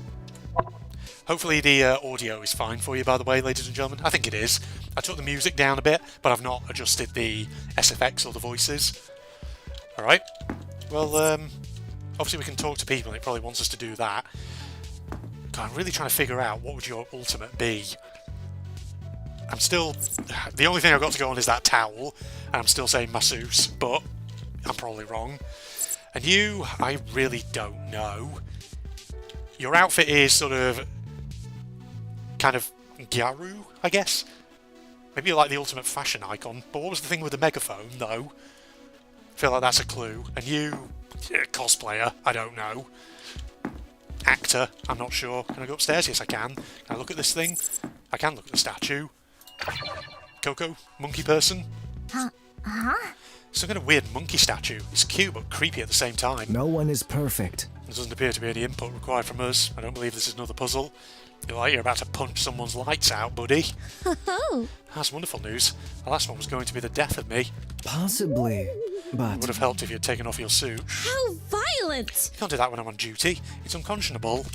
Hopefully the audio is fine for you, by the way, ladies and gentlemen. I think it is. I took the music down a bit, but I've not adjusted the SFX or the voices. Alright. Well, obviously we can talk to people, and it probably wants us to do that. God, I'm really trying to figure out what would your ultimate be. I'm still... The only thing I've got to go on is that towel, and I'm still saying masseuse, but I'm probably wrong. And you, I really don't know. Your outfit is sort of... kind of Gyaru, I guess? Maybe you're like the ultimate fashion icon, but what was the thing with the megaphone, though? I feel like that's a clue. And you, cosplayer, I don't know. Actor, I'm not sure. Can I go upstairs? Yes, I can. Can I look at this thing? I can look at the statue. Coco, monkey person? Huh? Some kind of weird monkey statue. It's cute but creepy at the same time. No one is perfect. There doesn't appear to be any input required from us. I don't believe this is another puzzle. You're like you're about to punch someone's lights out, buddy. Oh, That's wonderful news. The last one was going to be the death of me. Possibly, It would but have helped if you'd taken off your suit. how violent! You can't do that when I'm on duty. It's unconscionable.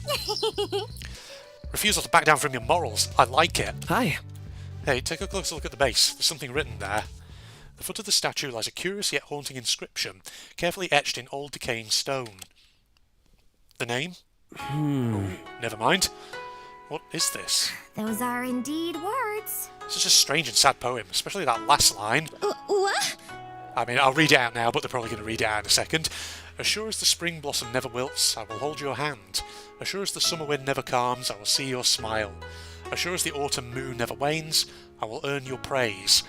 Refusal to back down from your morals. I like it. hi. Hey, take a closer look at the base. There's something written there. At the foot of the statue lies a curious yet haunting inscription, carefully etched in old decaying stone. The name? Oh, never mind. What is this? Those are indeed words. Such a strange and sad poem, especially that last line. What? I mean, I'll read it out now, but they're probably going to read it out in a second. As sure as the spring blossom never wilts, I will hold your hand. As sure as the summer wind never calms, I will see your smile. As sure as the autumn moon never wanes, I will earn your praise.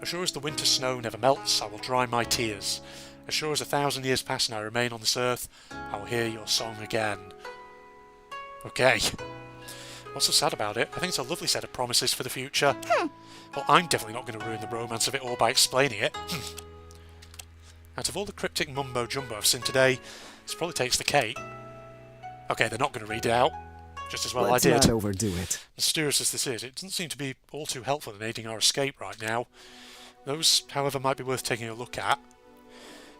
As sure as the winter snow never melts, I will dry my tears. As sure as 1,000 years pass and I remain on this earth, I will hear your song again. Okay. What's so sad about it? I think it's a lovely set of promises for the future. Well, I'm definitely not going to ruin the romance of it all by explaining it. Out of all the cryptic mumbo-jumbo I've seen today, this probably takes the cake. Okay, they're not going to read it out. Just as well Let's I did. not overdo it. Mysterious as this is, it doesn't seem to be all too helpful in aiding our escape right now. Those, however, might be worth taking a look at.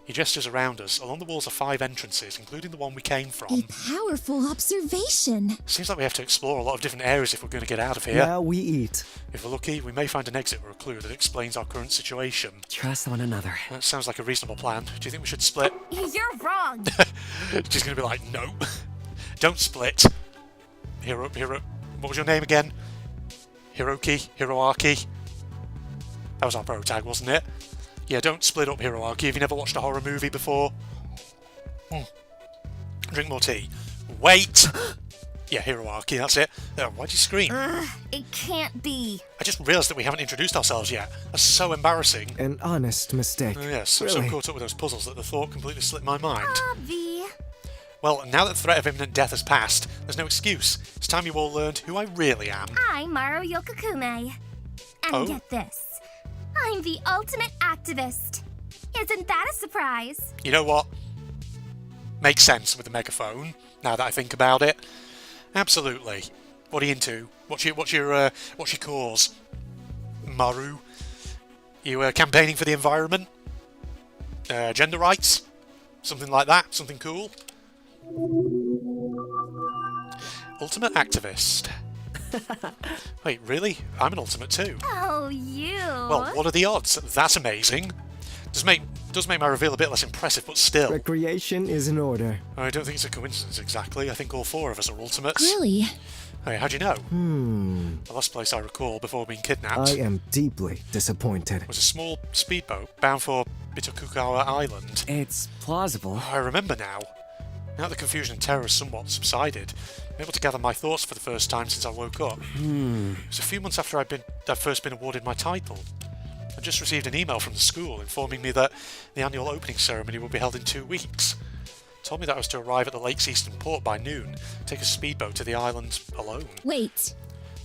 He gestures around us. Along the walls are 5 entrances, including the one we came A from. powerful observation. Seems like we have to explore a lot of different areas if we're going to get out of here. Now we eat. If we're lucky, we may find an exit or a clue that explains our current situation. Trust one another. That sounds like a reasonable plan. Do you think we should split? You're wrong. She's going to be like, no. Don't split. Hero, what was your name again? Hiroaki? That was our pro tag, wasn't it? Yeah, don't split up, Hiroaki. Have you never watched a horror movie before? Drink more tea. Wait! Yeah, Hiroaki, that's it. Why'd you scream? It can't be. I just realised that we haven't introduced ourselves yet. That's so embarrassing. An honest mistake. Oh, yes, I'm Really? so caught up with those puzzles that the thought completely slipped my mind. Obvi. Well, now that the threat of imminent death has passed, there's no excuse. It's time you all learned who I really am. I'm Maru Yokokume. And Oh? get this. I'm the ultimate activist. Isn't that a surprise? You know what? Makes sense with the megaphone, now that I think about it. Absolutely. What are you into? What's your cause? Maru? You campaigning for the environment? Gender rights? Something like that? Something cool? Ultimate activist. Wait, really? I'm an ultimate too. Oh, you. Well, what are the odds? That's amazing. Does make my reveal a bit less impressive, but still. Recreation is in order. I don't think it's a coincidence exactly. I think all 4 of us are ultimates. Really? Hey, how'd you know? The last place I recall before being kidnapped I am deeply disappointed. was a small speedboat bound for Bitokugawa Island. It's plausible. I remember now. Now the confusion and terror has somewhat subsided, I'm able to gather my thoughts for the first time since I woke up. It was a few months after I'd first been awarded my title. I just received an email from the school informing me that the annual opening ceremony would be held in 2 weeks. It told me that I was to arrive at the lake's eastern port by noon, take a speedboat to the island alone. Wait.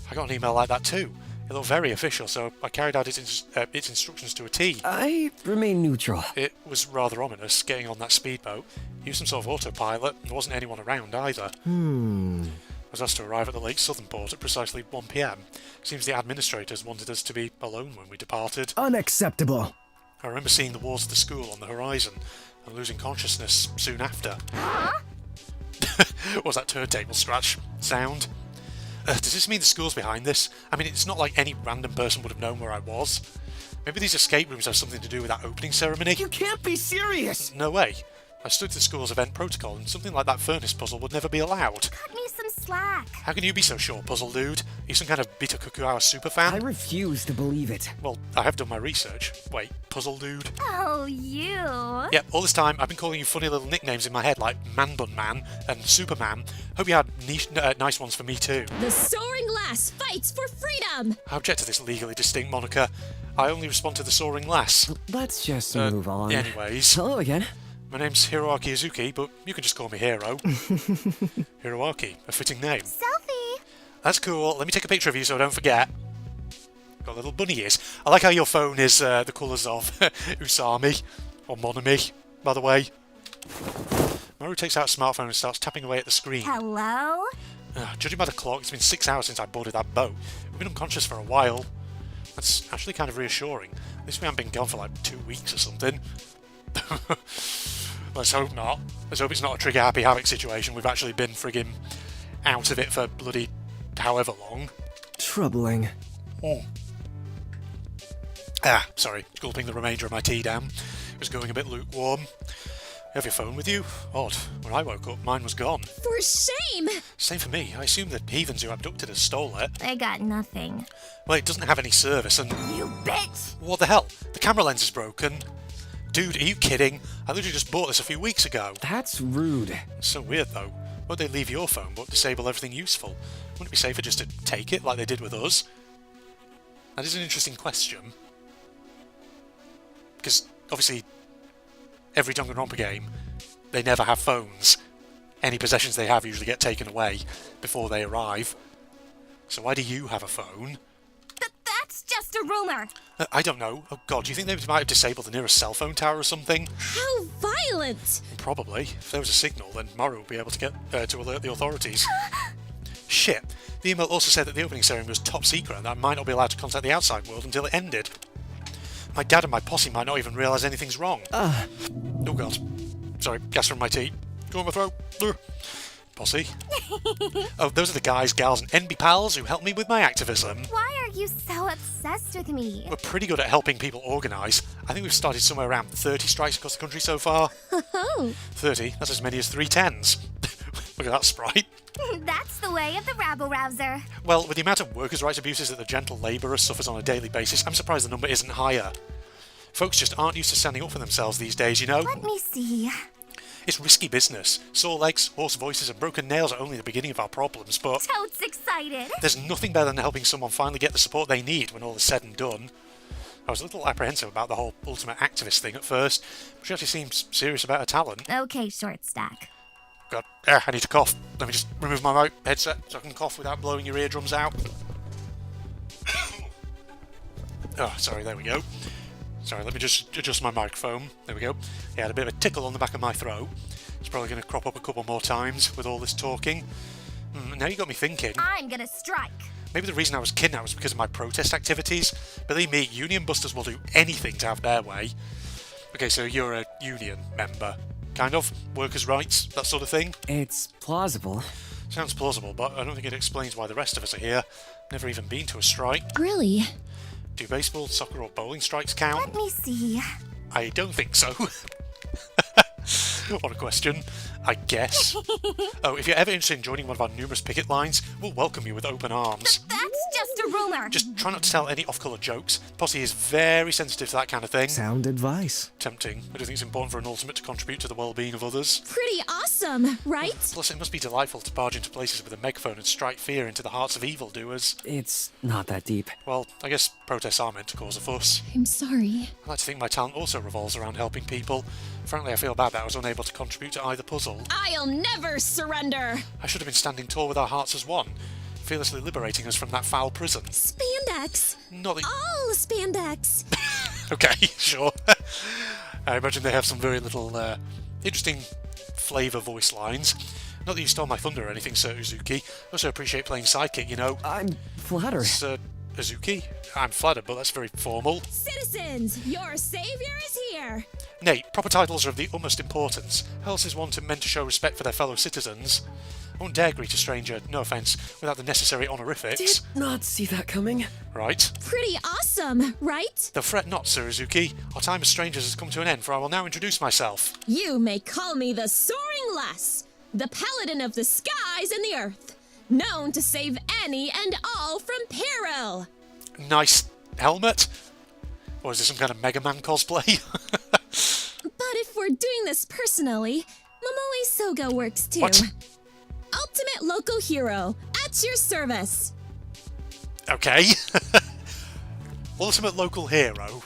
I got an email like that too. It looked very official, so I carried out its instructions to a T. I remain neutral. It was rather ominous, getting on that speedboat. Used some sort of autopilot, and there wasn't anyone around either. I was asked to arrive at the lake's southern port at precisely 1 PM. Seems the administrators wanted us to be alone when we departed. Unacceptable. I remember seeing the walls of the school on the horizon, and losing consciousness soon after. What was that turntable scratch sound? Does this mean the school's behind this? I mean, it's not like any random person would have known where I was. Maybe these escape rooms have something to do with that opening ceremony? You can't be serious! No way. I stood to the school's event protocol, and something like that furnace puzzle would never be allowed. Cut me some slack. How can you be so sure, puzzle dude? Are you some kind of Bitokugawa superfan? I refuse to believe it. Well, I have done my research. Wait, puzzle dude? Oh, you. Yeah, all this time I've been calling you funny little nicknames in my head like Man Bun Man and Superman. Hope you had nice ones for me too. The Soaring Lass fights for freedom! I object to this legally distinct moniker. I only respond to the Soaring Lass. Let's just move on. Anyways, Hello again. my name's Hiroaki Izuki, but you can just call me Hiro. Hiroaki, a fitting name. Selfie. That's cool. Let me take a picture of you so I don't forget. Got little bunny ears. I like how your phone is the colours of Usami, or Monami, by the way. Maru takes out a smartphone and starts tapping away at the screen. Hello? Judging by the clock, it's been 6 hours since I boarded that boat. We've been unconscious for a while. That's actually kind of reassuring. At least we haven't been gone for like 2 weeks or something. Let's hope not. Let's hope it's not a trigger happy havoc situation. We've actually been friggin' out of it for bloody however long. Troubling. Sorry, gulping the remainder of my tea down. It was going a bit lukewarm. You have your phone with you? Odd. When I woke up, mine was gone. For shame! Same for me. I assume the heathens who abducted us stole it. I got nothing. Well, it doesn't have any service and... You bitch! What the hell? The camera lens is broken. Dude, are you kidding? I literally just bought this a few weeks ago. That's rude. It's so weird though. Won't they leave your phone but disable everything useful? Wouldn't it be safer just to take it like they did with us? That is an interesting question. Because, obviously, every Danganronpa game, they never have phones. Any possessions they have usually get taken away before they arrive. So why do you have a phone? That's just a rumor. I don't know. Oh god, do you think they might have disabled the nearest cell phone tower or something? How violent! Probably. If there was a signal, then Maru would be able to get to alert the authorities. Shit. The email also said that the opening ceremony was top secret and that I might not be allowed to contact the outside world until it ended. My dad and my posse might not even realise anything's wrong. Oh god. Sorry, gas from my teeth. Go on my throat. Posse. Oh, those are the guys, gals and NB pals who helped me with my activism. Why are you so obsessed with me? We're pretty good at helping people organise. I think we've started somewhere around 30 strikes across the country so far. Oh, 30? That's as many as 3 10s. Look at that sprite. That's the way of the rabble-rouser. Well, with the amount of workers' rights abuses that the gentle labourer suffers on a daily basis, I'm surprised the number isn't higher. Folks just aren't used to standing up for themselves these days, you know? Let me see. It's risky business. Sore legs, hoarse voices and broken nails are only the beginning of our problems, but Toad's excited. there's nothing better than helping someone finally get the support they need when all is said and done. I was a little apprehensive about the whole ultimate activist thing at first, but she actually seems serious about her talent. Okay, short stack. God, I need to cough. Let me just remove my headset so I can cough without blowing your eardrums out. Oh, sorry, there we go. Sorry, let me just adjust my microphone. There we go. Yeah, I had a bit of a tickle on the back of my throat. It's probably going to crop up a couple more times with all this talking. Now you got me thinking. I'm gonna strike. Maybe the reason I was kidnapped was because of my protest activities. Believe me, union busters will do anything to have their way. Okay, so you're a union member. Kind of? Workers' rights, that sort of thing? It's plausible. Sounds plausible, but I don't think it explains why the rest of us are here. Never even been to a strike. really? Do baseball, soccer or bowling strikes count? Let me see. I don't think so. What a question. I guess. Oh, if you're ever interested in joining one of our numerous picket lines, we'll welcome you with open arms. That's just a rumor. Just try not to tell any off-colour jokes. Posse is very sensitive to that kind of thing. Sound advice. Tempting. I do think it's important for an ultimate to contribute to the well-being of others. Pretty awesome, right? Plus, it must be delightful to barge into places with a megaphone and strike fear into the hearts of evildoers. It's not that deep. Well, I guess protests are meant to cause a fuss. I'm sorry. I like to think my talent also revolves around helping people. Frankly, I feel bad that I was unable to contribute to either puzzle. I'll never surrender! I should have been standing tall with our hearts as one, fearlessly liberating us from that foul prison. Spandex! Not that... All spandex! Okay, sure. I imagine they have some very little, interesting flavour voice lines. Not that you stole my thunder or anything, Sir Uzuki. I also appreciate playing sidekick, you know. I'm flattered. Sir Uzuki? I'm flattered, but that's very formal. Citizens, your savior is here! Nate, proper titles are of the utmost importance. How else is one meant to show respect for their fellow citizens? I won't dare greet a stranger, no offence, without the necessary honorifics. Did not see that coming. Right. Pretty awesome, right? Though fret not, Sir Uzuki. Our time as strangers has come to an end, for I will now introduce myself. You may call me the Soaring Lass, the paladin of the skies and the earth, known to save any and all from peril. Nice helmet? Or is this some kind of Mega Man cosplay? But if we're doing this personally, Momoe Soga works too. What? Ultimate local hero, at your service. Okay. Ultimate local hero.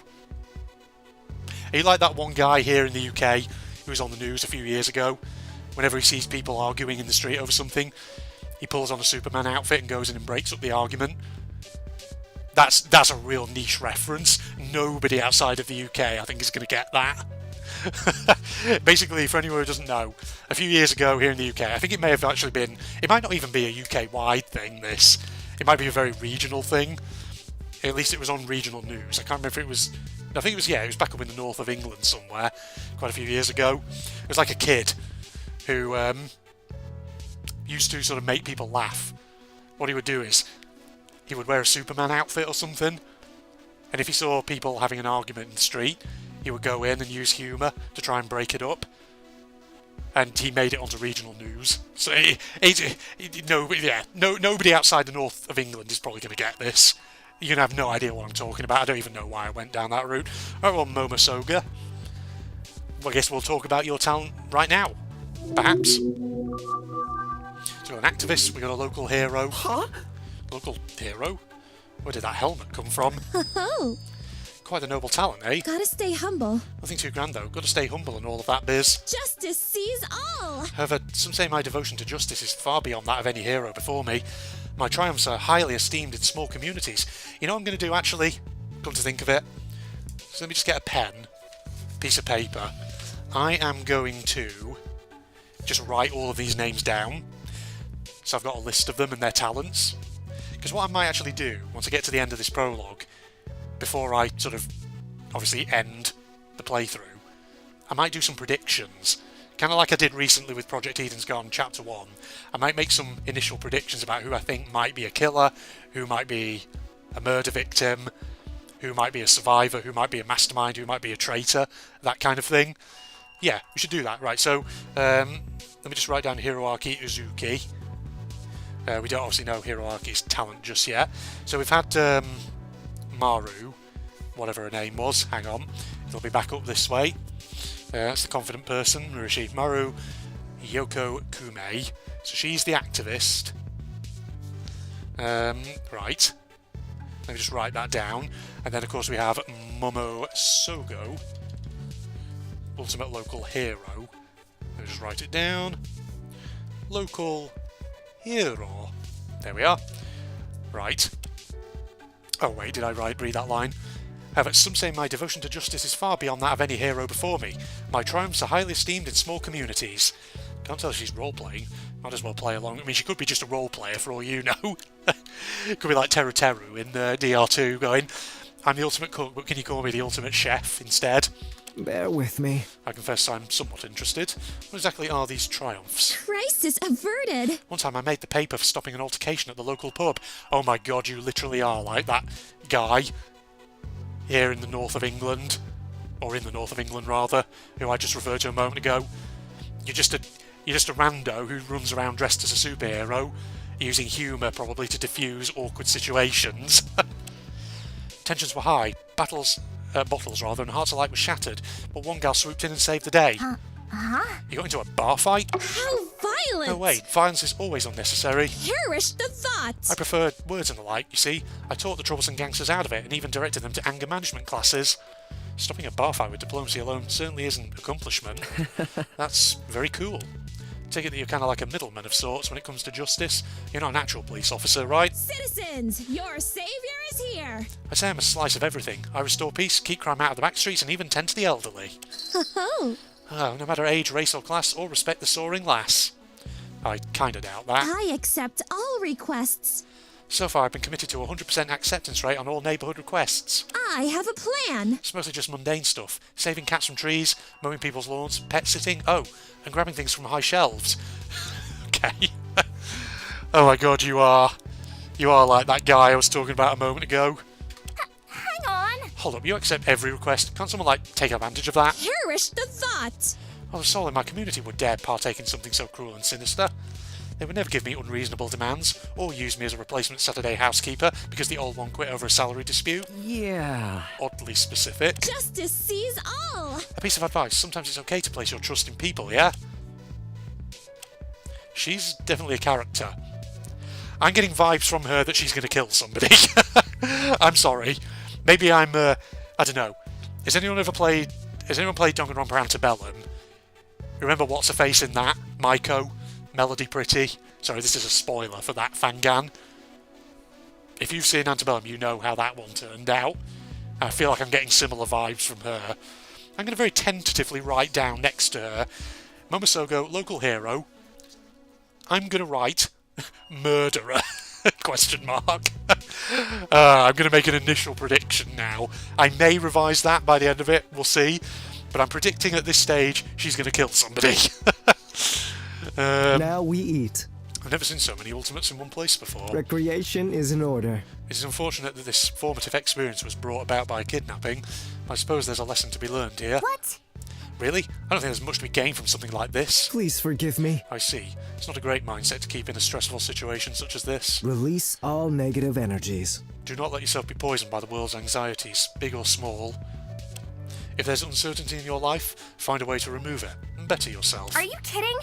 Are you like that one guy here in the UK who was on the news a few years ago? Whenever he sees people arguing in the street over something, he pulls on a Superman outfit and goes in and breaks up the argument. That's a real niche reference. Nobody outside of the UK, I think, is going to get that. Basically, for anyone who doesn't know, a few years ago here in the UK, I think it may have actually been, it might not even be a UK-wide thing, this. It might be a very regional thing. At least it was on regional news. I can't remember if it was, I think it was, yeah, it was back up in the north of England somewhere, quite a few years ago. It was like a kid who used to sort of make people laugh. What he would do is, he would wear a Superman outfit or something, and if he saw people having an argument in the street, he would go in and use humour to try and break it up. And he made it onto regional news. So nobody outside the north of England is probably going to get this. You're going to have no idea what I'm talking about. I don't even know why I went down that route. Alright, well, Momosoga. Well, I guess we'll talk about your talent right now. Perhaps. So we've got an activist, we've got a local hero. Huh? Local hero? Where did that helmet come from? Oh, Quite a noble talent, eh? Gotta stay humble. Nothing too grand though. Got to stay humble and all of that biz. Justice sees all! However, some say my devotion to justice is far beyond that of any hero before me. My triumphs are highly esteemed in small communities. You know what I'm going to do, actually? Come to think of it. So let me just get a pen, piece of paper. I am going to just write all of these names down. So I've got a list of them and their talents. Because what I might actually do, once I get to the end of this prologue, before I sort of obviously end the playthrough, I might do some predictions. Kind of like I did recently with Project Eden's Garden Chapter 1. I might make some initial predictions about who I think might be a killer, who might be a murder victim, who might be a survivor, who might be a mastermind, who might be a traitor, that kind of thing. Yeah, we should do that. Right, so let me just write down Hiroaki Uzuki. We don't obviously know Hiroaki's talent just yet. So we've had Maru, whatever her name was. Hang on, it'll be back up this way. That's the confident person, Murishi. Maru Yoko Kume. So she's the activist. Right. Let me just write that down. And then, of course, we have Momo Sogo, ultimate local hero. Let me just write it down. Local hero. There we are. Right. Oh, wait, did I read that line? However, some say my devotion to justice is far beyond that of any hero before me. My triumphs are highly esteemed in small communities. Can't tell if she's role-playing. Might as well play along. I mean, she could be just a role-player for all you know. Could be like Teru Teru in DR2 going, I'm the ultimate cook, but can you call me the ultimate chef instead? Bear with me. I confess I'm somewhat interested. What exactly are these triumphs? Crisis averted! One time I made the paper for stopping an altercation at the local pub. Oh my god, you literally are like that guy here in the north of England, or in the north of England rather, who I just referred to a moment ago. You're just a rando who runs around dressed as a superhero, using humour probably to diffuse awkward situations. Tensions were high, bottles and hearts alike were shattered, but one gal swooped in and saved the day. You got into a bar fight? How violent! No wait, violence is always unnecessary. Perish the thought! I prefer words and the like, you see. I taught the troublesome gangsters out of it, and even directed them to anger management classes. Stopping a bar fight with diplomacy alone certainly isn't an accomplishment. That's very cool. Take it that you're kind of like a middleman of sorts when it comes to justice. You're not an actual police officer, right? Citizens, your savior is here! I say I'm a slice of everything. I restore peace, keep crime out of the back streets, and even tend to the elderly. Oh, No matter age, race or class, or respect the soaring lass. I kinda doubt that. I accept all requests. So far I've been committed to a 100% acceptance rate on all neighbourhood requests. I have a plan. It's mostly just mundane stuff. Saving cats from trees, mowing people's lawns, pet sitting, oh, and grabbing things from high shelves. Okay. Oh my god, you are like that guy I was talking about a moment ago. Hang on. Hold up, you accept every request. Can't someone, like, take advantage of that? Perish the thought! Well, the soul in my community would dare partake in something so cruel and sinister. They would never give me unreasonable demands, or use me as a replacement Saturday housekeeper because the old one quit over a salary dispute. Yeah. Oddly specific. Justice sees all! A piece of advice, sometimes it's okay to place your trust in people, yeah? She's definitely a character. I'm getting vibes from her that she's going to kill somebody. I'm sorry. Maybe I'm, I don't know. Has anyone played Danganronpa Antebellum? Remember what's-her-face in that? Maiko? Melody Pretty? Sorry, this is a spoiler for that fangan. If you've seen Antebellum, you know how that one turned out. I feel like I'm getting similar vibes from her. I'm going to very tentatively write down next to her, Momosogo, local hero. I'm going to write murderer, question mark. I'm going to make an initial prediction now. I may revise that by the end of it, we'll see. But I'm predicting at this stage she's going to kill somebody. Now we eat. I've never seen so many ultimates in one place before. Recreation is in order. It is unfortunate that this formative experience was brought about by kidnapping. I suppose there's a lesson to be learned here. What? Really? I don't think there's much to be gained from something like this. Please forgive me. I see. It's not a great mindset to keep in a stressful situation such as this. Release all negative energies. Do not let yourself be poisoned by the world's anxieties, big or small. If there's uncertainty in your life, find a way to remove it and better yourself. Are you kidding?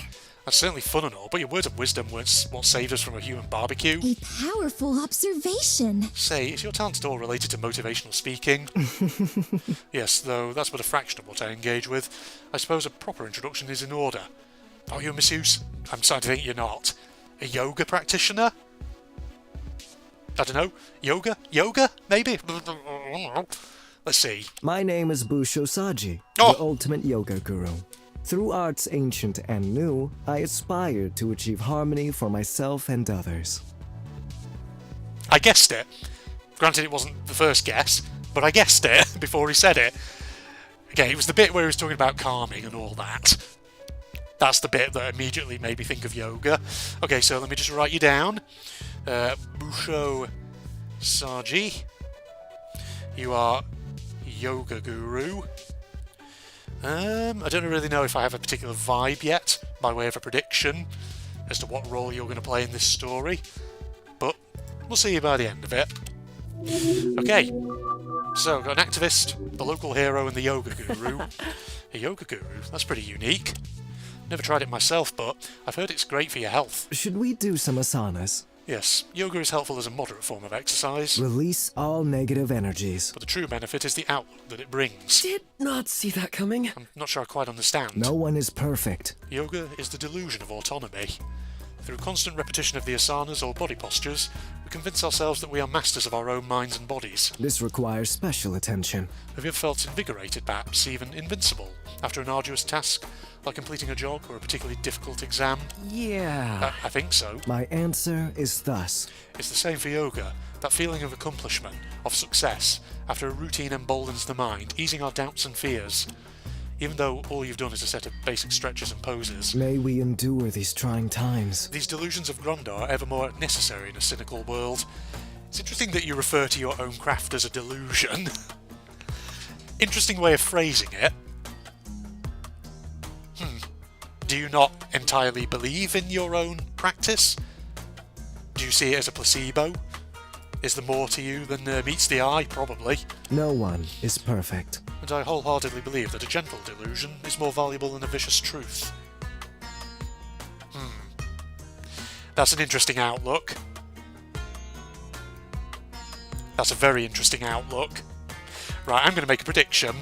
That's certainly fun and all, but your words of wisdom weren't what saved us from a human barbecue. A powerful observation. Say, is your talent at all related to motivational speaking? Yes, though that's but a fraction of what I engage with. I suppose a proper introduction is in order. Are you a masseuse? I'm starting to think you're not. A yoga practitioner? I don't know. Yoga? Yoga? Maybe? Let's see. My name is Busho Saji, Oh! the ultimate yoga guru. Through arts ancient and new, I aspire to achieve harmony for myself and others. I guessed it. Granted, it wasn't the first guess, but I guessed it before he said it. Okay, it was the bit where he was talking about calming and all that. That's the bit that immediately made me think of yoga. Okay, so let me just write you down. Busho Saji. You are yoga guru. I don't really know if I have a particular vibe yet, by way of a prediction, as to what role you're going to play in this story. But we'll see you by the end of it. Okay, so got an activist, the local hero, and the yoga guru. A yoga guru? That's pretty unique. Never tried it myself, but I've heard it's great for your health. Should we do some asanas? Yes, yoga is helpful as a moderate form of exercise, Release all negative energies. but the true benefit is the outlook that it brings. Did not see that coming. I'm not sure I quite understand. No one is perfect. Yoga is the delusion of autonomy. Through constant repetition of the asanas or body postures, we convince ourselves that we are masters of our own minds and bodies. This requires special attention. Have you ever felt invigorated, perhaps even invincible, after an arduous task, like completing a jog or a particularly difficult exam? Yeah. I think so. My answer is thus. It's the same for yoga. That feeling of accomplishment, of success, after a routine emboldens the mind, easing our doubts and fears. Even though all you've done is a set of basic stretches and poses. May we endure these trying times. These delusions of grandeur are ever more necessary in a cynical world. It's interesting that you refer to your own craft as a delusion. Interesting way of phrasing it. Do you not entirely believe in your own practice? Do you see it as a placebo? Is there more to you than meets the eye? Probably. No one is perfect. And I wholeheartedly believe that a gentle delusion is more valuable than a vicious truth. That's an interesting outlook. That's a very interesting outlook. Right, I'm going to make a prediction.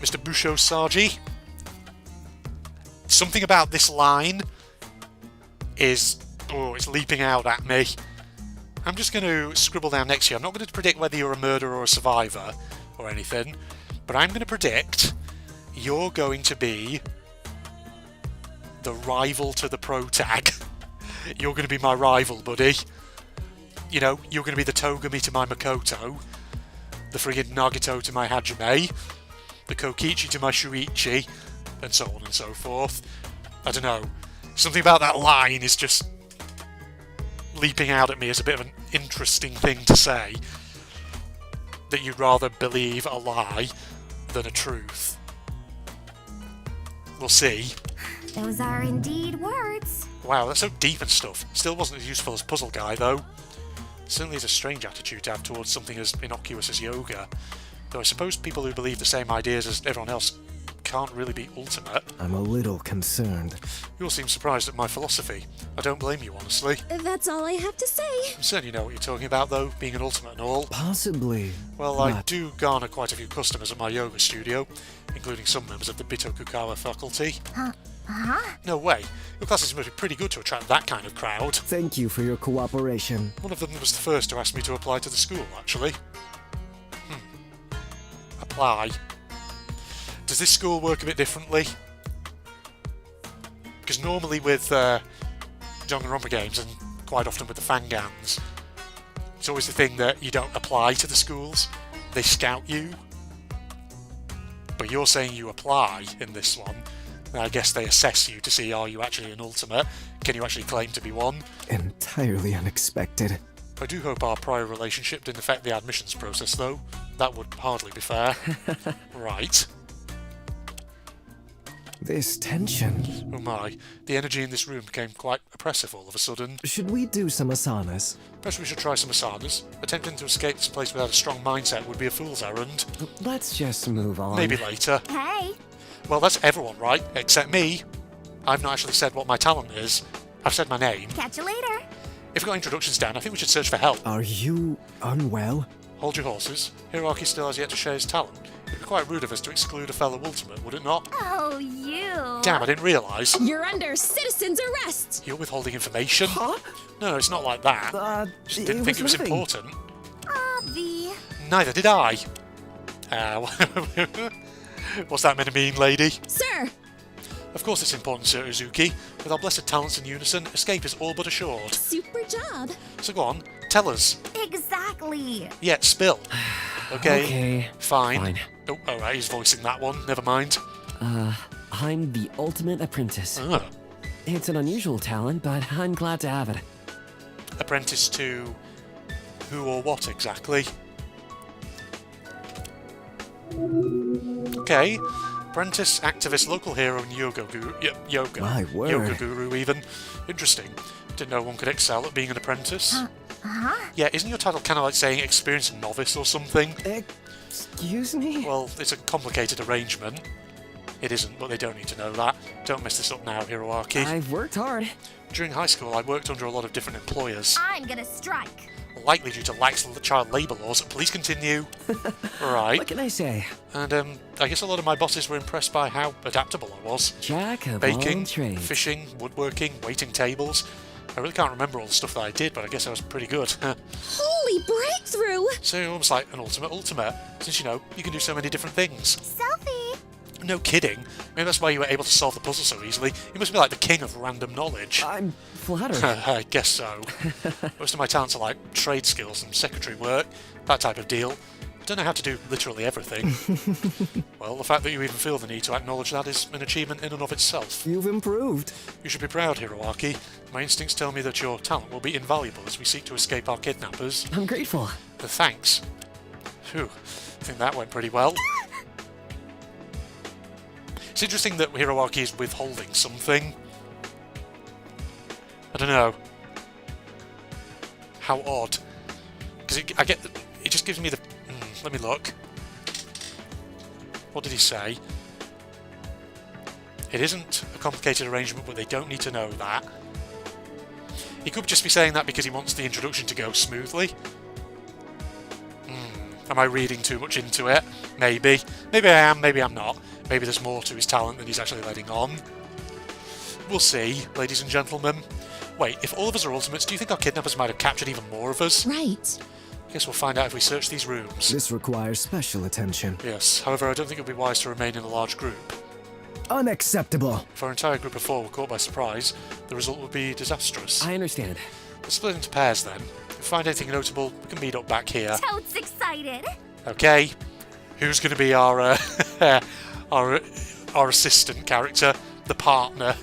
Mr. Busho Saji, something about this line is... oh, it's leaping out at me. I'm just going to scribble down next to you. I'm not going to predict whether you're a murderer or a survivor or anything, but I'm going to predict you're going to be the rival to the protag. You're going to be my rival, buddy. You know, you're going to be the Togami to my Makoto, the friggin' Nagito to my Hajime, the Kokichi to my Shuichi, and so on and so forth. I don't know. Something about that line is just leaping out at me as a bit of an interesting thing to say. That you'd rather believe a lie than a truth. We'll see. Those are indeed words. Wow, that's so deep and stuff. Still wasn't as useful as Puzzle Guy, though. Certainly is a strange attitude to have towards something as innocuous as yoga. Though I suppose people who believe the same ideas as everyone else can't really be ultimate. I'm a little concerned. You all seem surprised at my philosophy. I don't blame you, honestly. That's all I have to say. I certainly know what you're talking about, though, being an ultimate and all. Possibly. Well, I not. do garner quite a few customers at my yoga studio, including some members of the Bitokugawa faculty. No way. Your classes must be pretty good to attract that kind of crowd. Thank you for your cooperation. One of them was the first to ask me to apply to the school, actually. Apply. Does this school work a bit differently? Because normally with Danganronpa games, and quite often with the Fangans, it's always the thing that you don't apply to the schools. They scout you. But you're saying you apply in this one. And I guess they assess you to see, are you actually an ultimate? Can you actually claim to be one? Entirely unexpected. I do hope our prior relationship didn't affect the admissions process, though. That would hardly be fair. Right. This tension. Oh my, the energy in this room became quite oppressive all of a sudden. Should we do some asanas? Perhaps we should try some asanas. Attempting to escape this place without a strong mindset would be a fool's errand. Let's just move on. Maybe later. Hey, Well, that's everyone, right? Except me. I've not actually said what my talent is. I've said my name. Catch you later. If we've got introductions down, I think we should search for help. Are you unwell? Hold your horses. Hiroaki still has yet to share his talent. It'd be quite rude of us to exclude a fellow ultimate, would it not? Oh, you. Damn, I didn't realise. You're under citizen's arrest. You're withholding information? Huh? No, it's not like that. Just didn't think it was nothing. important. V. Neither did I. What's that meant to mean, lady? Sir, Of course it's important, Sir Uzuki. With our blessed talents in unison, escape is all but assured. super job. So go on, tell us. Exactly. Yeah, spill. Okay. Okay, Fine. fine. Oh, alright, he's voicing that one. Never mind. I'm the ultimate apprentice. Ah, It's an unusual talent, but I'm glad to have it. apprentice to who or what exactly? Okay. Apprentice, activist, local hero, and yoga guru. Yoga. My word. Yoga guru, even. Interesting. Didn't know one could excel at being an apprentice. Huh? Yeah, isn't your title kind of like saying experienced novice or something? Excuse me? Well, it's a complicated arrangement. It isn't, but they don't need to know that. Don't mess this up now, Hiroaki. I've worked hard. During high school, I worked under a lot of different employers. I'm gonna strike. Likely due to lax child labour laws. Please continue. Right. What can I say? And I guess a lot of my bosses were impressed by how adaptable I was. Jack of Baking, all trades. fishing, woodworking, waiting tables. I really can't remember all the stuff that I did, but I guess I was pretty good. Holy breakthrough. So you're almost like an ultimate, since, you know, you can do so many different things. Selfie. No kidding. Maybe that's why you were able to solve the puzzle so easily. You must be like the king of random knowledge. I'm flattered. I guess so. Most of my talents are like trade skills and secretary work, that type of deal. Don't know how to do literally everything. Well, the fact that you even feel the need to acknowledge that is an achievement in and of itself. You've improved. You should be proud, Hiroaki. My instincts tell me that your talent will be invaluable as we seek to escape our kidnappers. I'm grateful. Thanks. Phew, I think that went pretty well. It's interesting that Hiroaki is withholding something. I don't know. How odd. Because it just gives me the... let me look. What did he say? It isn't a complicated arrangement, but they don't need to know that. He could just be saying that because he wants the introduction to go smoothly. Am I reading too much into it? Maybe. Maybe I am, maybe I'm not. Maybe there's more to his talent than he's actually letting on. We'll see, ladies and gentlemen. Wait, if all of us are ultimates, do you think our kidnappers might have captured even more of us? Right. I guess we'll find out if we search these rooms. This requires special attention. Yes, however, I don't think it would be wise to remain in a large group. Unacceptable. If our entire group of 4 were caught by surprise, the result would be disastrous. I understand. Let's split into pairs then. If we find anything notable, we can meet up back here. Totes excited. Okay. Who's going to be our our assistant character, the partner?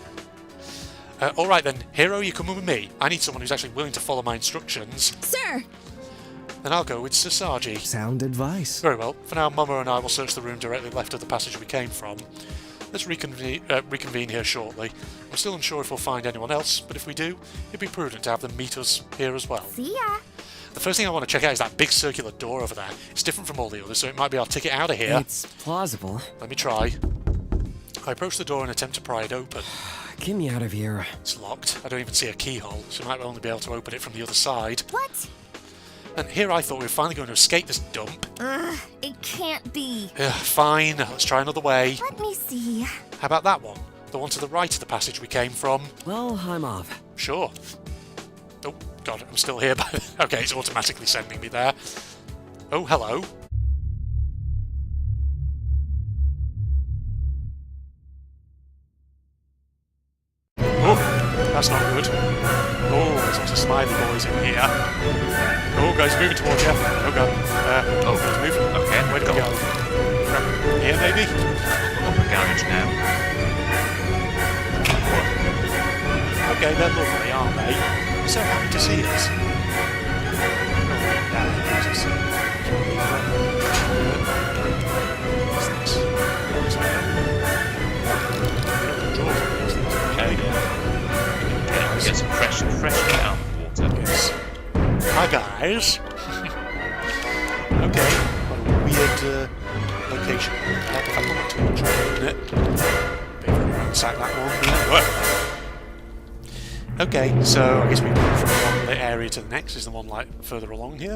All right then, Hiro, you're coming with me. I need someone who's actually willing to follow my instructions. Sir. Then I'll go with Sasagi. Sound advice. Very well. For now, Mama and I will search the room directly left of the passage we came from. Let's reconvene here shortly. I'm still unsure if we'll find anyone else, but if we do, it'd be prudent to have them meet us here as well. See ya. The first thing I want to check out is that big circular door over there. It's different from all the others, so it might be our ticket out of here. It's plausible. Let me try. I approach the door and attempt to pry it open. Get me out of here. It's locked. I don't even see a keyhole, so I might only be able to open it from the other side. What? And here I thought we were finally going to escape this dump. Ugh, it can't be. Fine, let's try another way. Let me see. How about that one? The one to the right of the passage we came from? Well, I'm off. Sure. Oh, God, I'm still here. Okay, it's automatically sending me there. Oh, hello. Oh, that's not good. Oh, there's lots of smiley boys in here. Oh, guys, moving towards you. Oh, God. He's moving. Okay, Where do we go? Here, maybe? Up the garage now. Okay, they're lovely, aren't they? They're so happy to see us. Get some fresh air out of the water. Yes. Hi guys. Okay, what a weird location. I put my torch on it. Be very ransack that one. Whoa. Okay, so I guess we move from one area to the next. Is the one like further along here?